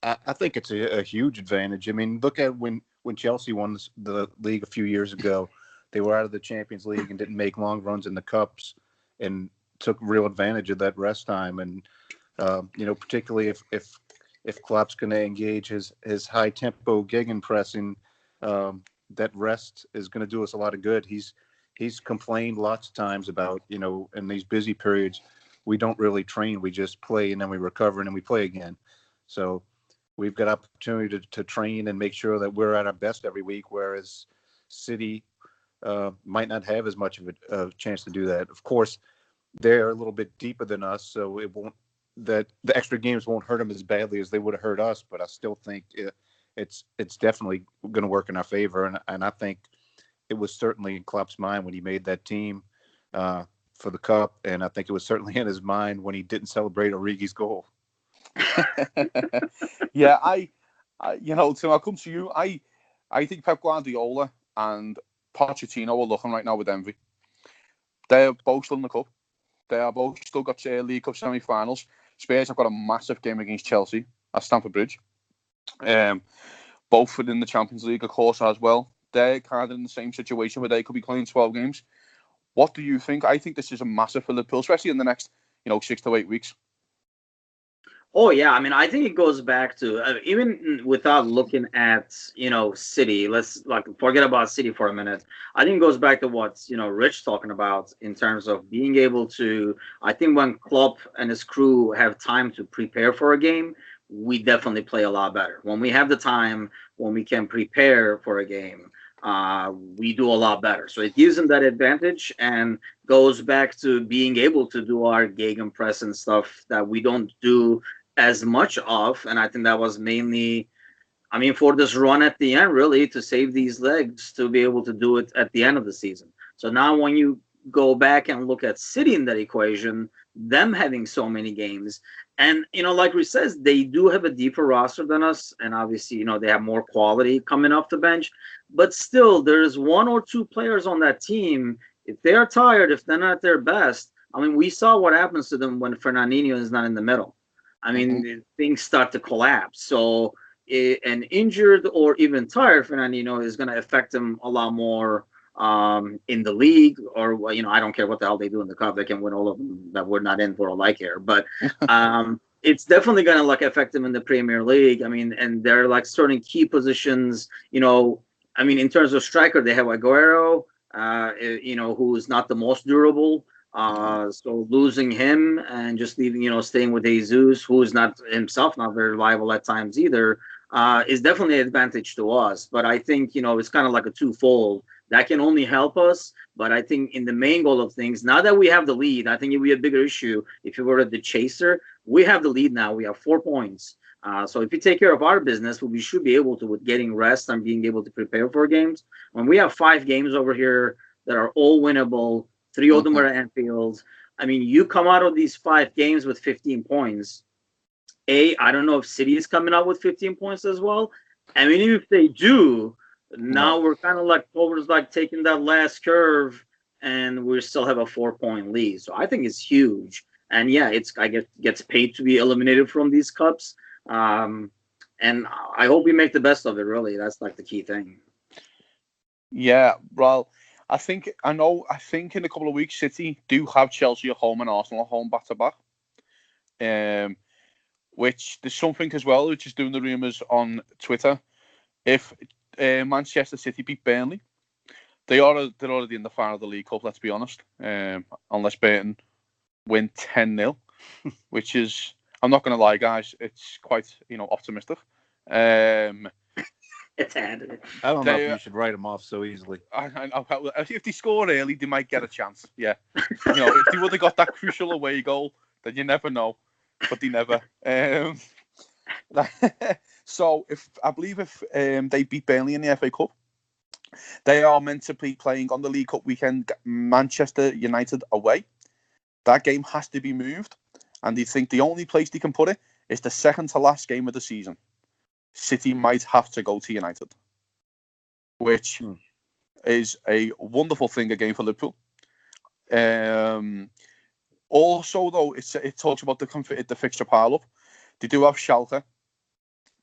I think it's a huge advantage. I mean, look at when Chelsea won the league a few years ago. They were out of the Champions League and didn't make long runs in the cups, and took real advantage of that rest time. And particularly if Klopp's going to engage his high tempo gegenpressing, that rest is going to do us a lot of good. He's complained lots of times about, in these busy periods, we don't really train. We just play and then we recover and then we play again. So we've got opportunity to train and make sure that we're at our best every week, whereas City might not have as much of a chance to do that. Of course, they're a little bit deeper than us, so the extra games won't hurt them as badly as they would have hurt us. But I still think it's definitely going to work in our favor, and I think it was certainly in Klopp's mind when he made that team for the cup, and I think it was certainly in his mind when he didn't celebrate Origi's goal. Yeah, Tim, I'll come to you. I think Pep Guardiola and Pochettino are looking right now with envy. They're both still in the cup. They are both still got League Cup semi-finals. Spurs have got a massive game against Chelsea at Stamford Bridge. Both within the Champions League, of course, as well. They're kind of in the same situation where they could be playing 12 games. What do you think? I think this is a massive for Liverpool, especially in the next, 6 to 8 weeks. Oh yeah, I mean, I think it goes back to even without looking at City. Let's forget about City for a minute. I think it goes back to what Rich talking about in terms of being able to. I think when Klopp and his crew have time to prepare for a game, we definitely play a lot better. When we have the time, when we can prepare for a game, we do a lot better. So it gives them that advantage and goes back to being able to do our gegenpress and stuff that we don't do as much of. And I think that was mainly, for this run at the end, really, to save these legs to be able to do it at the end of the season. So now when you go back and look at City in that equation, them having so many games, and like Rich says, they do have a deeper roster than us, and obviously they have more quality coming off the bench, but still there's 1 or 2 players on that team, if they are tired, if they're not at their best, we saw what happens to them when Fernandinho is not in the middle. Things start to collapse. So an injured or even tired Fernandinho is going to affect them a lot more in the league, or I don't care what the hell they do in the cup. They can win all of them that we're not in for all I care. But it's definitely going to affect them in the Premier League. And they're certain key positions. In terms of striker, they have Aguero, who is not the most durable. So losing him and just leaving, staying with Jesus, who is not himself not very reliable at times either, is definitely an advantage to us. But I think, it's kind of like a twofold. That can only help us. But I think in the main goal of things, now that we have the lead, I think it would be a bigger issue if we were the chaser. We have the lead now. We have 4 points. So if we take care of our business, we should be able to, with getting rest and being able to prepare for games. When we have 5 games over here that are all winnable, 3 of them are at Anfield. You come out of these 5 games with 15 points. I don't know if City is coming out with 15 points as well. If they do, now we're kind of towards taking that last curve, and we still have a 4-point lead. So I think it's huge. And yeah, I guess gets paid to be eliminated from these cups. And I hope we make the best of it. Really, that's the key thing. Yeah, well, I think in a couple of weeks, City do have Chelsea at home and Arsenal at home back to back. Which there's something as well, which is doing the rumours on Twitter. If Manchester City beat Burnley, they're already in the final of the League Cup, let's be honest. Unless Brighton win 10-0, which is, I'm not going to lie, guys, it's quite, optimistic. It's handed. I don't know if you should write them off so easily. If they score early, they might get a chance. Yeah, if they would have got that crucial away goal, then you never know. But they never. So if they beat Burnley in the FA Cup, they are meant to be playing on the League Cup weekend Manchester United away. That game has to be moved, and they think the only place they can put it is the second to last game of the season. City might have to go to United, which is a wonderful thing again for Liverpool. Also, though, it talks about the fixture pile-up. They do have Schalke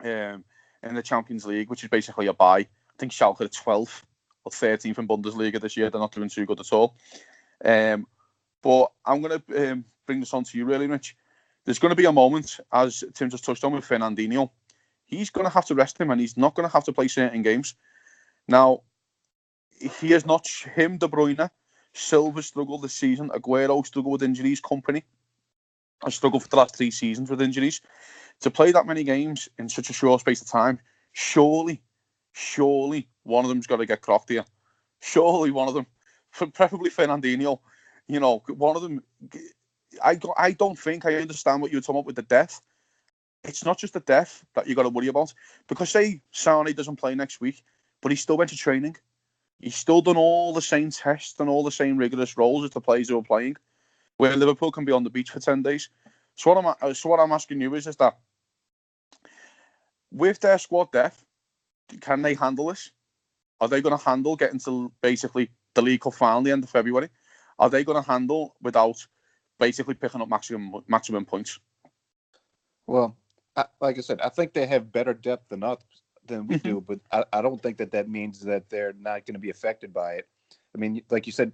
in the Champions League, which is basically a bye. I think Schalke are 12th or 13th in Bundesliga this year. They're not doing too good at all. But I'm going to bring this on to you, really, Rich. There's going to be a moment, as Tim just touched on with Fernandinho. He's going to have to rest him, and he's not going to have to play certain games. Now, he is not him, De Bruyne. Silva struggled this season. Aguero struggled with injuries. Company has struggled for the last 3 seasons with injuries. To play that many games in such a short space of time, surely one of them's got to get crocked here. Surely one of them, preferably Fernandinho. You know, one of them. I don't think I understand what you're talking about with the death. It's not just the death that you got to worry about, because say Sané doesn't play next week, but he still went to training. He's still done all the same tests and all the same rigorous roles as the players who are playing, where Liverpool can be on the beach for 10 days. So what I'm asking you is that with their squad depth, can they handle this? Are they going to handle getting to basically the League Cup final the end of February? Are they going to handle without basically picking up maximum points? Well, like I said, I think they have better depth than we do, but I don't think that means that they're not going to be affected by it. I mean, like you said,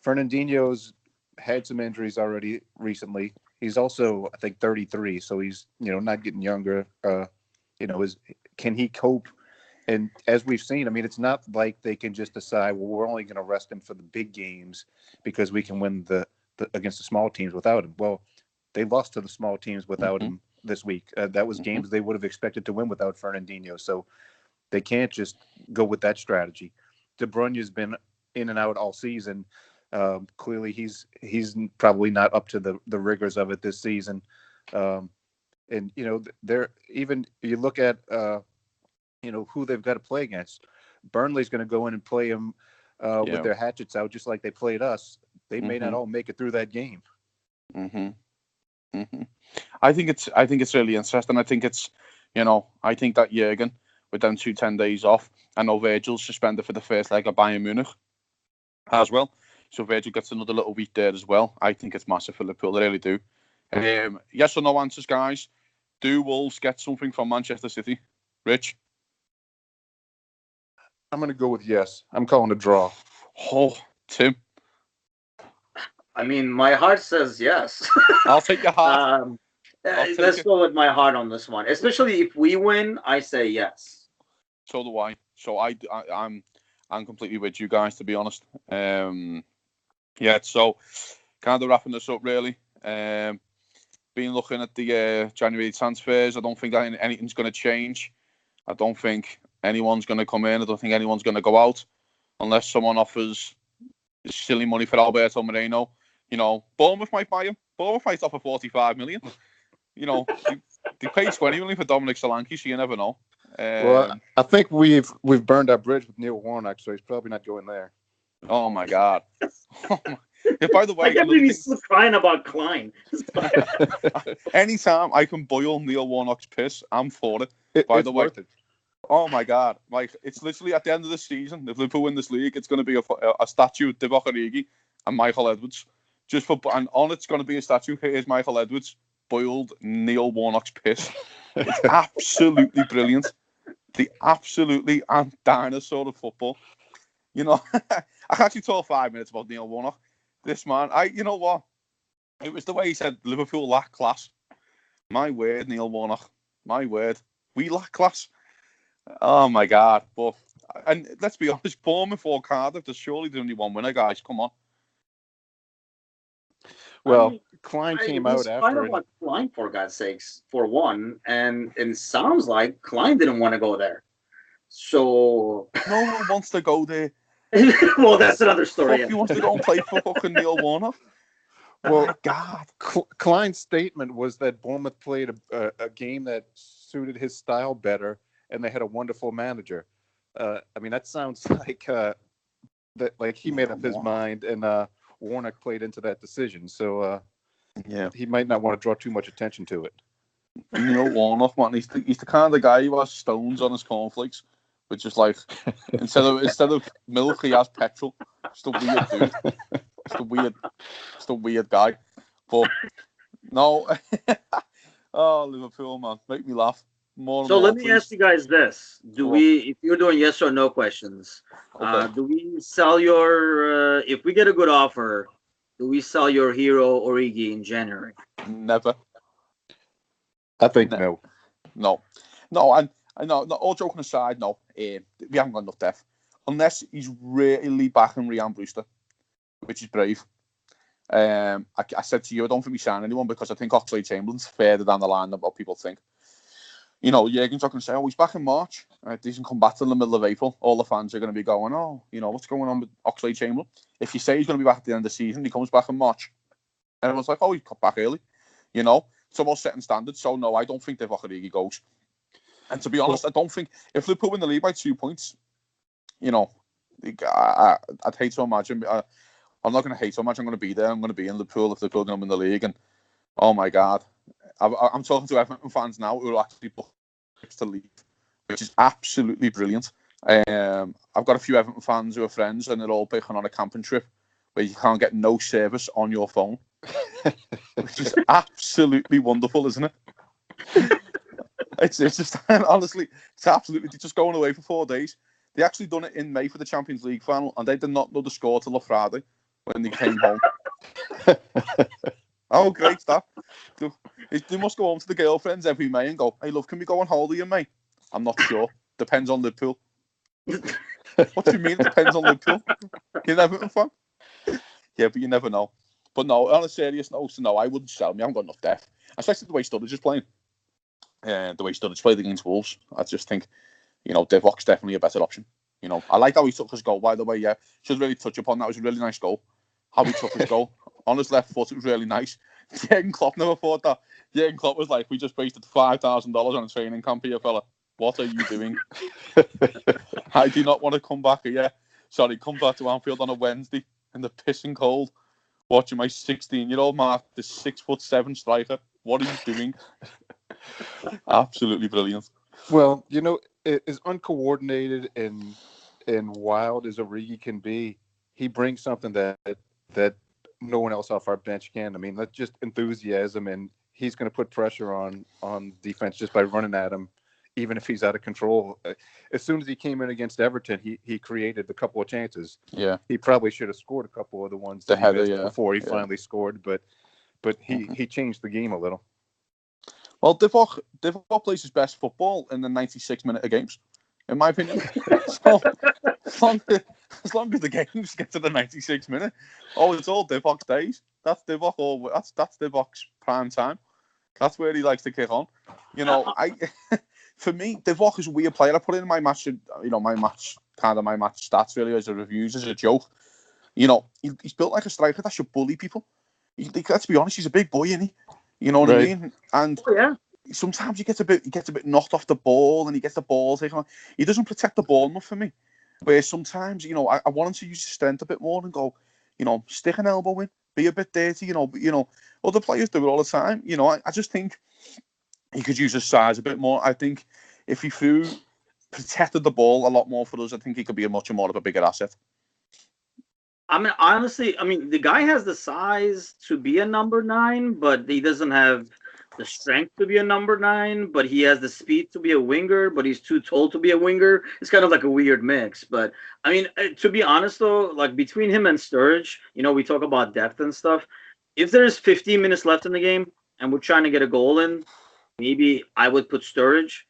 Fernandinho's had some injuries already recently. He's also, I think, 33, so he's not getting younger. Can he cope? And as we've seen, I mean, it's not like they can just decide, well, we're only going to rest him for the big games because we can win the against the small teams without him. Well, they lost to the small teams without him this week. That was games they would have expected to win without Fernandinho. So they can't just go with that strategy. De Bruyne's been in and out all season. Clearly, he's probably not up to the rigors of it this season. And they're even you look at who they've got to play against. Burnley's going to go in and play them with their hatchets out, just like they played us. They may not all make it through that game. I think it's really interesting. I think it's I think that Jurgen with them 10 days off. I know Virgil's suspended for the first leg of Bayern Munich as well, so Virgil gets another little week there as well. I think it's massive for Liverpool. I really do. Yes or no answers, guys. Do Wolves get something from Manchester City? Rich? I'm going to go with yes. I'm calling a draw. Oh, Tim? I mean, my heart says yes. I'll take your heart. Let's go with my heart on this one. Especially if we win, I say yes. So do I. So I'm completely with you guys, to be honest. So kind of wrapping this up, really. Been looking at the January transfers. I don't think that anything's going to change. I don't think anyone's going to come in. I don't think anyone's going to go out unless someone offers silly money for Alberto Moreno. Bournemouth might buy him. Bournemouth might offer 45 million. They paid 20 million for Dominic Solanke, so you never know. Well, I think we've burned our bridge with Neil Warnock, so he's probably not going there. Oh my God! By the way, I can't believe he's still crying about Klein. Anytime I can boil Neil Warnock's piss, I'm for it. By the way, worth it. Oh my God! It's literally at the end of the season. If Liverpool win this league, it's going to be a statue of Divock Origi and Michael Edwards. And on it's going to be a statue. Here's Michael Edwards boiled Neil Warnock's piss. It's absolutely brilliant. The absolutely dinosaur of football. I actually talk 5 minutes about Neil Warnock. This man, you know what? It was the way he said Liverpool lack class. My word, Neil Warnock. My word. We lack class. Oh my God. And let's be honest, Bournemouth or Cardiff, there's surely only one winner, guys. Come on. Well, Klein came out after. Klein, for God's sakes, for one, and it sounds like Klein didn't want to go there. So no one wants to go there. Well, that's another story. He wants to go and play for fucking Neil Warnock. Well, God, Klein's statement was that Bournemouth played a game that suited his style better, and they had a wonderful manager. I mean, that sounds like that he made up his mind, and Warnock played into that decision. So he might not want to draw too much attention to it. Neil Warnock, man, he's the kind of guy who has stones on his cornflakes which is like instead of milk, he has petrol. Just a weird dude. Just a weird guy. But no, oh Liverpool, man, make me laugh more and So more, let me ask please. you guys this: if you're doing yes or no questions, Okay. do we sell your? If we get a good offer, do we sell your hero Origi in January? Never. I think Ne- no. No, and I know. All joking aside, no. We haven't got enough depth unless he's really backing Ryan Brewster, which is brave. I said to you, I don't think we sign anyone because I think Oxlade-Chamberlain's further down the line than what people think. You know, Jurgen's not going to say, oh, he's back in March. He doesn't come back till the middle of April. All the fans are going to be going, oh, you know, what's going on with Oxlade-Chamberlain? If you say he's going to be back at the end of the season, he comes back in March. Everyone's like, oh, he got back early. You know, it's about setting standards. So, no, I don't think Divock Origi goes. And to be honest, I don't think, if Liverpool win the league by 2 points, you know, I'd hate to imagine, I'm not going to hate to imagine I'm going to be there. I'm going to be in Liverpool if Liverpool going to win the league. And, oh, my God. I'm talking to Everton fans now who are actually booked to leave, which is absolutely brilliant. I've got a few Everton fans who are friends, and they're all picking on a camping trip where you can't get no service on your phone, which is absolutely wonderful, isn't it? It's just honestly, it's absolutely just going away for 4 days. They actually done it in May for the Champions League final, and they did not know the score till the Friday when they came home. Oh, great stuff. They must go home to the girlfriends every May and go, hey, love, can we go on holiday in May? I'm not sure. Depends on Liverpool. What do you mean it depends on Liverpool? You're never fan? Yeah, but you never know. But no, on a serious note, no, I wouldn't sell me. I haven't got enough depth. Especially the way Sturridge is playing. The way Sturridge played against Wolves. I just think, you know, Divock's definitely a better option. You know, I like how he took his goal, by the way, yeah. Should really touch upon that. It was a really nice goal. How he took his goal. On his left foot, it was really nice. Jurgen Klopp never thought that. Jurgen Klopp was like, we just wasted $5,000 on a training camp here, fella. What are you doing? I do not want to come back here. Sorry, come back to Anfield on a Wednesday in the pissing cold, watching my 16-year-old mark the 6'7" striker. What are you doing? Absolutely brilliant. Well, you know, as uncoordinated and wild as Origi can be, he brings something that no one else off our bench can. I mean, that's just enthusiasm, and he's going to put pressure on defense just by running at him, even if he's out of control. As soon as he came in against Everton, he created a couple of chances. Yeah, he probably should have scored a couple of the ones the that header, he missed before he finally scored, but he changed the game a little. Well, Divock plays his best football in the 96-minute of games, in my opinion. So, as long as the games get to the 96 minute, it's all Divock's days. That's Divock. That's Divock's prime time. That's where he likes to kick on. You know, for me, Divock is a weird player. I put it in my match, my match stats really as a reviews, as a joke. You know, he's built like a striker that should bully people. Let's be honest, he's a big boy, isn't he? You know what I mean? And sometimes he gets a bit knocked off the ball, and he gets the ball taken on. He doesn't protect the ball enough for me. Where sometimes, you know, I want him to use his strength a bit more and go, you know, stick an elbow in, be a bit dirty, but other players do it all the time. You know, I just think he could use his size a bit more. I think if he protected the ball a lot more for us, I think he could be much more of a bigger asset. I mean, honestly, the guy has the size to be a number 9, but he doesn't have the strength to be a number 9, but he has the speed to be a winger, but he's too tall to be a winger. It's kind of like a weird mix. But, I mean, to be honest, though, like between him and Sturridge, we talk about depth and stuff. If there's 15 minutes left in the game and we're trying to get a goal in, maybe I would put Sturridge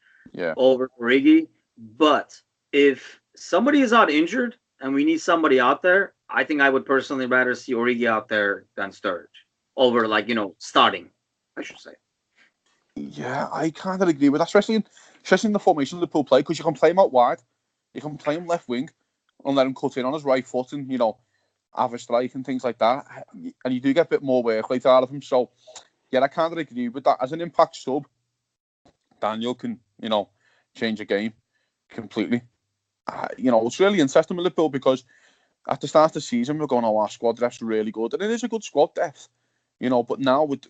over Origi. But if somebody is out injured and we need somebody out there, I think I would personally rather see Origi out there than Sturridge over, starting, I should say. Yeah, I kind of agree with that, especially in the formation Liverpool play, because you can play him out wide, you can play him left wing, and let him cut in on his right foot and, have a strike and things like that, and you do get a bit more work rate out of him. So, yeah, I kind of agree with that. As an impact sub, Daniel can, change a game completely. It's really interesting with Liverpool because at the start of the season, we're going, our squad depth's really good. And it is a good squad depth, but now with,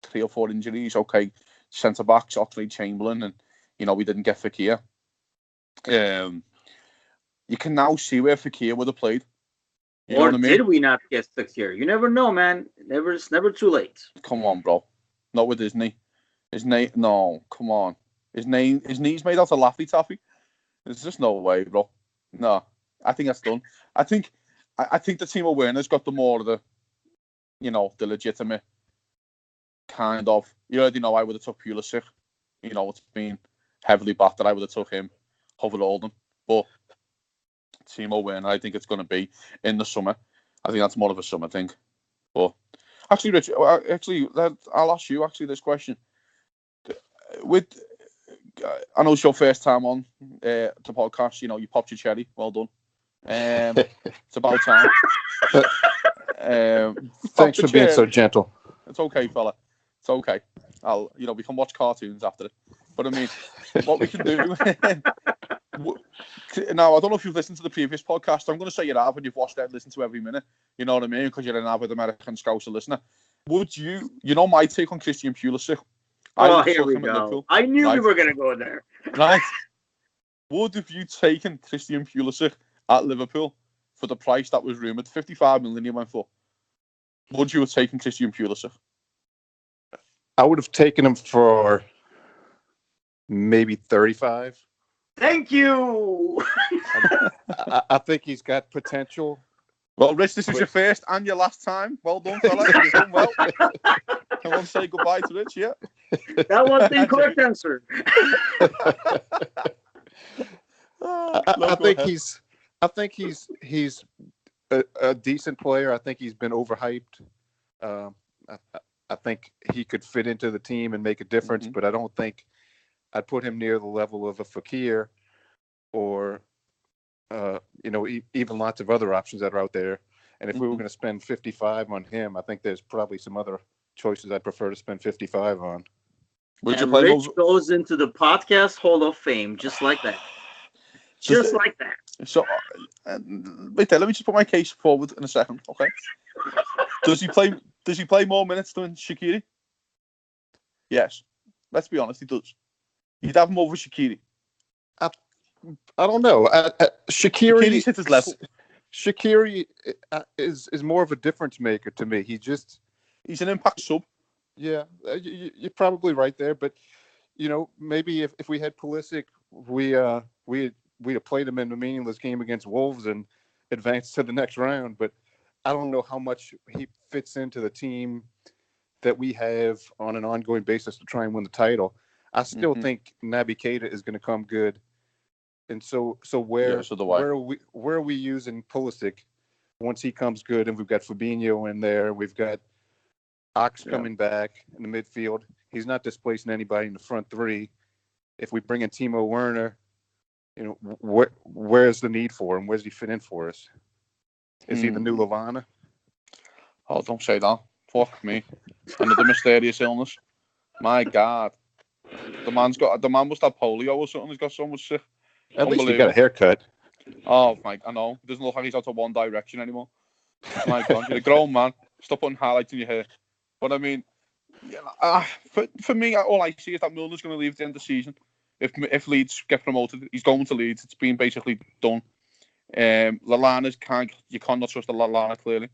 3 or 4 injuries, okay, centre-backs, Oxlade-Chamberlain, and, we didn't get Fekir. You can now see where Fekir would have played. You know Or what I mean? did we not get Fekir? You never know, man. It's never too late. Come on, bro. Not with his knee. His knee. No, come on. His knee's made out of Laffy Taffy. There's just no way, bro. No, I think that's done. I think the Timo Werner's got the more of the, the legitimate kind of. You already know I would have took Pulisic. It's been heavily backed that I would have took him over Alden. But Timo Werner, I think it's going to be in the summer. I think that's more of a summer thing. But actually, Rich, I'll ask you this question. I know it's your first time on the podcast. You popped your cherry. Well done. It's about time. Thanks for being so gentle. It's okay, fella. It's okay. We can watch cartoons after it. But I mean, what we can do. Now, I don't know if you've listened to the previous podcast. I'm going to say you have, and you've watched it and listened to every minute. You know what I mean? Because you're an avid American Scouser listener. Would you? My take on Christian Pulisic. Here we go. I knew we were going to go there. Right. Would have you taken Christian Pulisic at Liverpool for the price that was rumoured? 55 million he went for. Would you have taken Christian Pulisic? I would have taken him for maybe 35. Thank you. I think he's got potential. Well, Rich, this is your first and your last time. Well done, fella. You've done well. I want to say goodbye to Rich, yeah. That was the correct answer. I think he's a decent player. I think he's been overhyped. I think he could fit into the team and make a difference, but I don't think I'd put him near the level of a Fekir or, even lots of other options that are out there. And if we were going to spend 55 on him, I think there's probably some other choices I'd prefer to spend 55 on. Rich goes into the podcast Hall of Fame just like that. Just like that. So, wait there. Let me just put my case forward in a second, okay? Does he play more minutes than Shaqiri? Yes. Let's be honest, he does. You'd have him over Shaqiri. I don't know. Shaqiri's hit his level. Shaqiri is more of a difference maker to me. He's an impact sub. Yeah, you're probably right there. But maybe if we had Pulisic, we'd have played him in a meaningless game against Wolves and advanced to the next round. But I don't know how much he fits into the team that we have on an ongoing basis to try and win the title. I still think Naby Keita is going to come good, and so where are we using Pulisic once he comes good? And we've got Fabinho in there, we've got Ox coming back in the midfield. He's not displacing anybody in the front three. If we bring in Timo Werner, where's the need for him? Where's he fit in for us? Is he the new Lallana? Oh, don't say that. Fuck me. Another mysterious illness. My God. The man must have polio or something. He's got so much sick. At least he got a haircut. Oh, my, I know. It doesn't look like he's out of One Direction anymore. My God, you're a grown man. Stop putting highlights in your hair. But I mean, for me, all I see is that Milner's going to leave at the end of the season. If Leeds get promoted, he's going to Leeds. It's been basically done. Lallana's you cannot trust the Lallana clearly.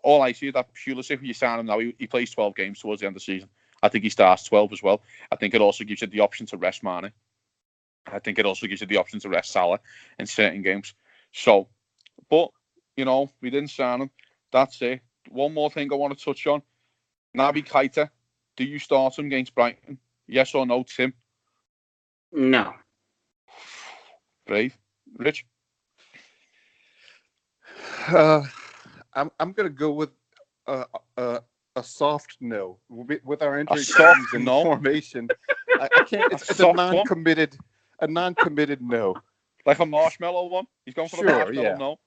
All I see is that Pulisic, if you sign him now, he plays 12 games towards the end of the season. I think he starts 12 as well. I think it also gives you the option to rest Mane. I think it also gives you the option to rest Salah in certain games. So, but, we didn't sign him. That's it. One more thing I want to touch on. Naby Keita, do you start him against Brighton? Yes or no, Tim? No. Brave. Rich? I'm going to go with a soft no. With our injury problems in the formation, I can't. It's a non-committed no. Like a marshmallow one? He's going for the marshmallow no?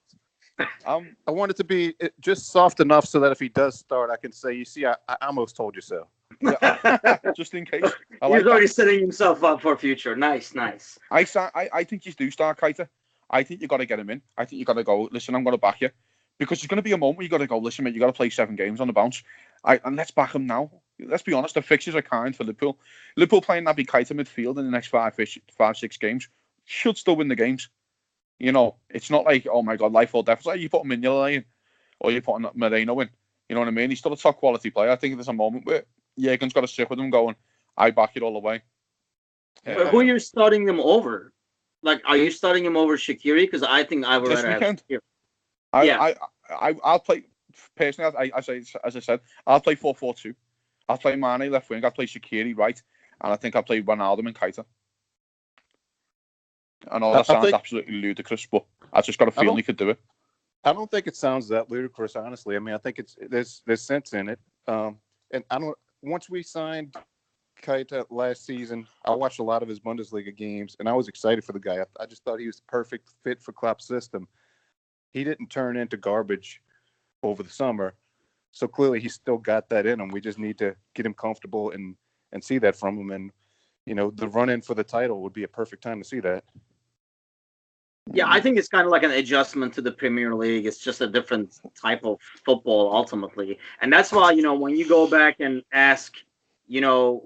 I want it to be just soft enough so that if he does start, I can say, you see, I almost told you so. Yeah. Just in case. He's already setting himself up for future. Nice. I think you do start Keita. I think you got to get him in. I think you got to go, listen, I'm going to back you. Because there's going to be a moment where you got to go, listen, mate, you got to play 7 games on the bounce. And let's back him now. Let's be honest, the fixtures are kind for Liverpool. Liverpool playing Naby Keita midfield in the next 5-6 games. should still win the games. You know, it's not like, oh my God, life or death. It's like you put him in your lane or you put Moreno in. You know what I mean? He's still a top quality player. I think there's a moment where Jurgen's got to sit with him going, I back it all the way. But who are you starting him over? Like, are you starting him over Shaqiri? Because I think I would This rather weekend, have Shaqiri. I'll play, personally, as I said, I'll play 4-4-2. I'll play Mane left wing, I'll play Shaqiri right, and I think I'll play Ronaldo and Keita. I know that sounds absolutely ludicrous, but I just got a feeling he could do it. I don't think it sounds that ludicrous, honestly. I mean, I think there's sense in it. And once we signed Keita last season, I watched a lot of his Bundesliga games, and I was excited for the guy. I just thought he was the perfect fit for Klopp's system. He didn't turn into garbage over the summer, so clearly he's still got that in him. We just need to get him comfortable and see that from him. And, you know, the run-in for the title would be a perfect time to see that. Yeah, I think it's kind of like an adjustment to the Premier League. It's just a different type of football ultimately. And that's why, you know, when you go back and ask, you know,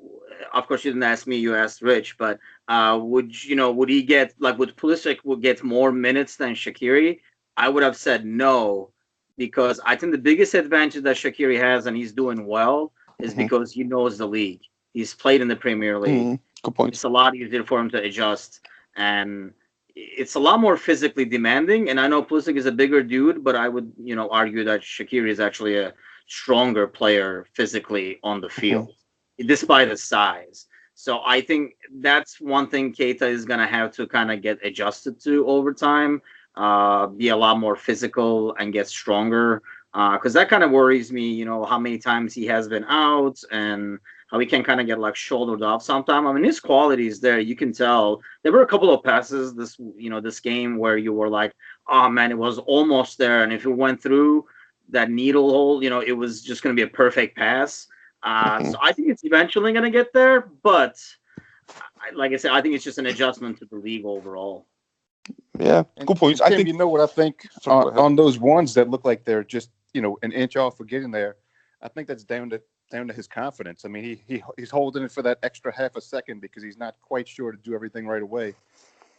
of course you didn't ask me, you asked Rich, but would he get, like, would Pulisic would get more minutes than Shaqiri? I would have said no, because I think the biggest advantage that Shaqiri has, and he's doing well, is because he knows the league. He's played in the Premier League. Good point. It's a lot easier for him to adjust, and it's a lot more physically demanding. And I know Pulisic is a bigger dude, but I would, you know, argue that Shaqiri is actually a stronger player physically on the field, despite his size. So I think that's one thing Keita is going to have to kind of get adjusted to over time, be a lot more physical and get stronger. Because that kind of worries me, you know, how many times he has been out and how he can kind of get like shouldered off sometime. I mean, his quality is there. You can tell. There were a couple of passes this game where you were like, oh man, it was almost there. And if it went through that needle hole, you know, it was just going to be a perfect pass. So I think it's eventually going to get there. But like I said, I think it's just an adjustment to the league overall. Yeah, good points. I Tim, think, you know what I think on those ones that look like they're just, you know, an inch off of getting there. I think that's down to his confidence. I mean, he's holding it for that extra half a second because he's not quite sure to do everything right away.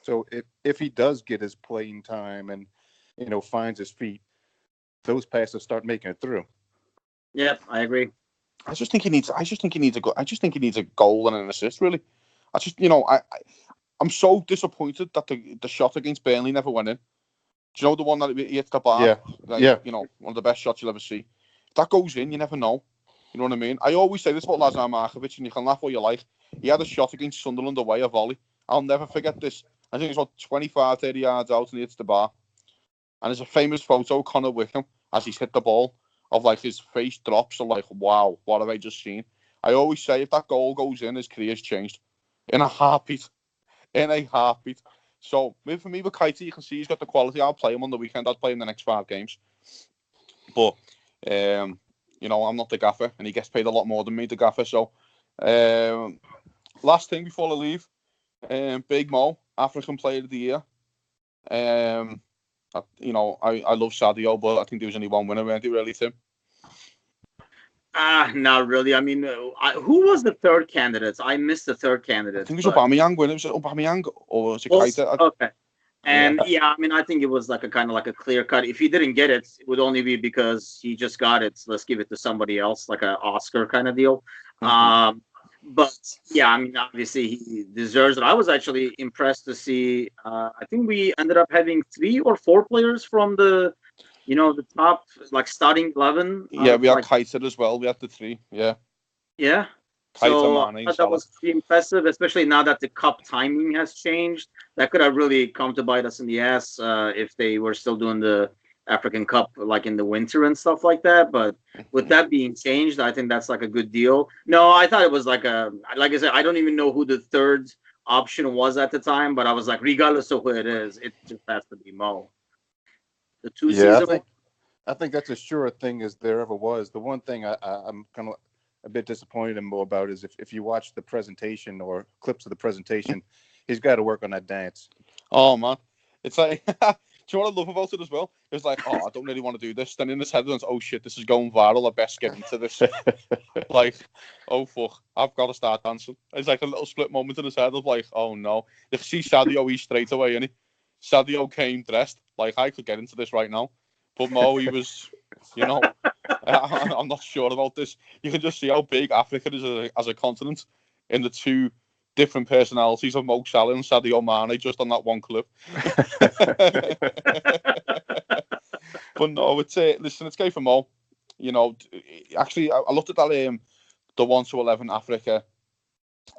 So if he does get his playing time and, you know, finds his feet, those passes start making it through. Yeah, I agree. I just think he needs a goal and an assist. Really, I'm so disappointed that the shot against Burnley never went in. Do you know the one that he hits the bar? Yeah. You know, one of the best shots you'll ever see. If that goes in, you never know. You know what I mean? I always say this about Lazar Markovic, and you can laugh all you like. He had a shot against Sunderland away, a volley. I'll never forget this. I think it's about 25, 30 yards out, and he hits the bar. And there's a famous photo of Connor Wickham as he's hit the ball, of like his face drops, and like, wow, what have I just seen? I always say if that goal goes in, his career's changed. In a heartbeat. So, for me with Keita, you can see he's got the quality. I'll play him on the weekend. I'll play him the next 5 games. But, you know, I'm not the gaffer, and he gets paid a lot more than me, the gaffer. So, last thing before I leave, Big Mo, African Player of the Year. You know, I love Sadio, but I think there was only one winner, weren't there, really, Tim? Not really. I mean, who was the third candidate? I missed the third candidate. I think it was Aubameyang winner. Was it Aubameyang or was it Keita? Okay. And yeah, I mean, I think it was like a kind of like a clear cut. If he didn't get it, it would only be because he just got it. So let's give it to somebody else, like an Oscar kind of deal. But yeah, I mean, obviously he deserves it. I was actually impressed to see. I think we ended up having 3 or 4 players from the top, like, starting 11. Yeah, we had Keita as well. We had the 3. Yeah. Yeah. So I thought that was pretty impressive, especially now that the cup timing has changed. That could have really come to bite us in the ass if they were still doing the African Cup like in the winter and stuff like that. But with that being changed, I think that's like a good deal. No, I thought it was like I said, I don't even know who the third option was at the time, but I was like, regardless of who it is, it just has to be Mo. The 2 season. I think that's as sure a thing as there ever was. The one thing I'm kind of a bit disappointed in Mo about is if you watch the presentation or clips of the presentation, he's got to work on that dance. Oh man, it's like, do you know what I love about it as well? It's like, oh, I don't really want to do this. Then in his head, it's, oh shit, this is going viral. I best get into this. Like, oh fuck, I've got to start dancing. It's like a little split moment in his head of like, oh no. You see Sadio, he's straight away, and Sadio came dressed. Like, I could get into this right now. But Mo, he was, you know, I'm not sure about this. You can just see how big Africa is as a continent in the two different personalities of Mo Salah and Sadio Mane just on that one clip. But no, it's listen, it's great for Mo. You know, actually, I looked at that the 1-11 Africa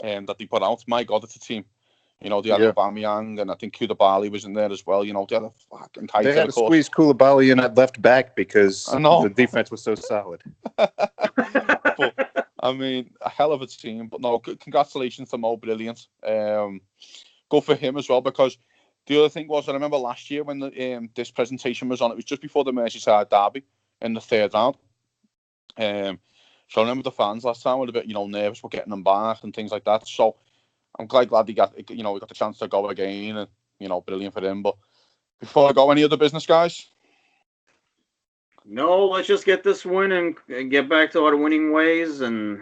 that they put out. My God, it's a team. You know, they had Aubameyang, and I think Koulibaly was in there as well. You know, they had a fucking Keita, They had to squeeze Koulibaly in at left back because the defense was so solid. But, I mean, a hell of a team. But no, congratulations to Mo, brilliant. Go for him as well, because the other thing was, I remember last year when this presentation was on, it was just before the Merseyside derby in the third round. So I remember the fans last time were a bit, you know, nervous for getting them back and things like that. So I'm glad he got the chance to go again, and, you know, brilliant for him. But before I go, any other business, guys? No, let's just get this win and get back to our winning ways, and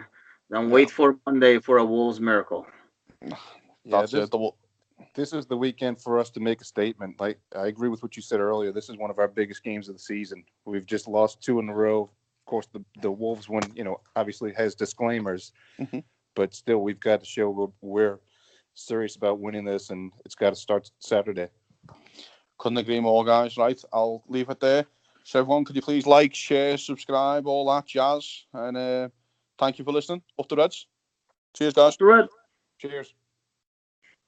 then wait for Monday for a Wolves miracle. This is the weekend for us to make a statement. Like, I agree with what you said earlier. This is one of our biggest games of the season. We've just lost 2 in a row. Of course, the Wolves one, you know, obviously has disclaimers, but still, we've got to show we're serious about winning this, and it's got to start Saturday. Couldn't agree more, guys. Right, I'll leave it there. So everyone, could you please like, share, subscribe, all that jazz, and thank you for listening. Up the Reds. Cheers, guys. Up the Reds. Cheers.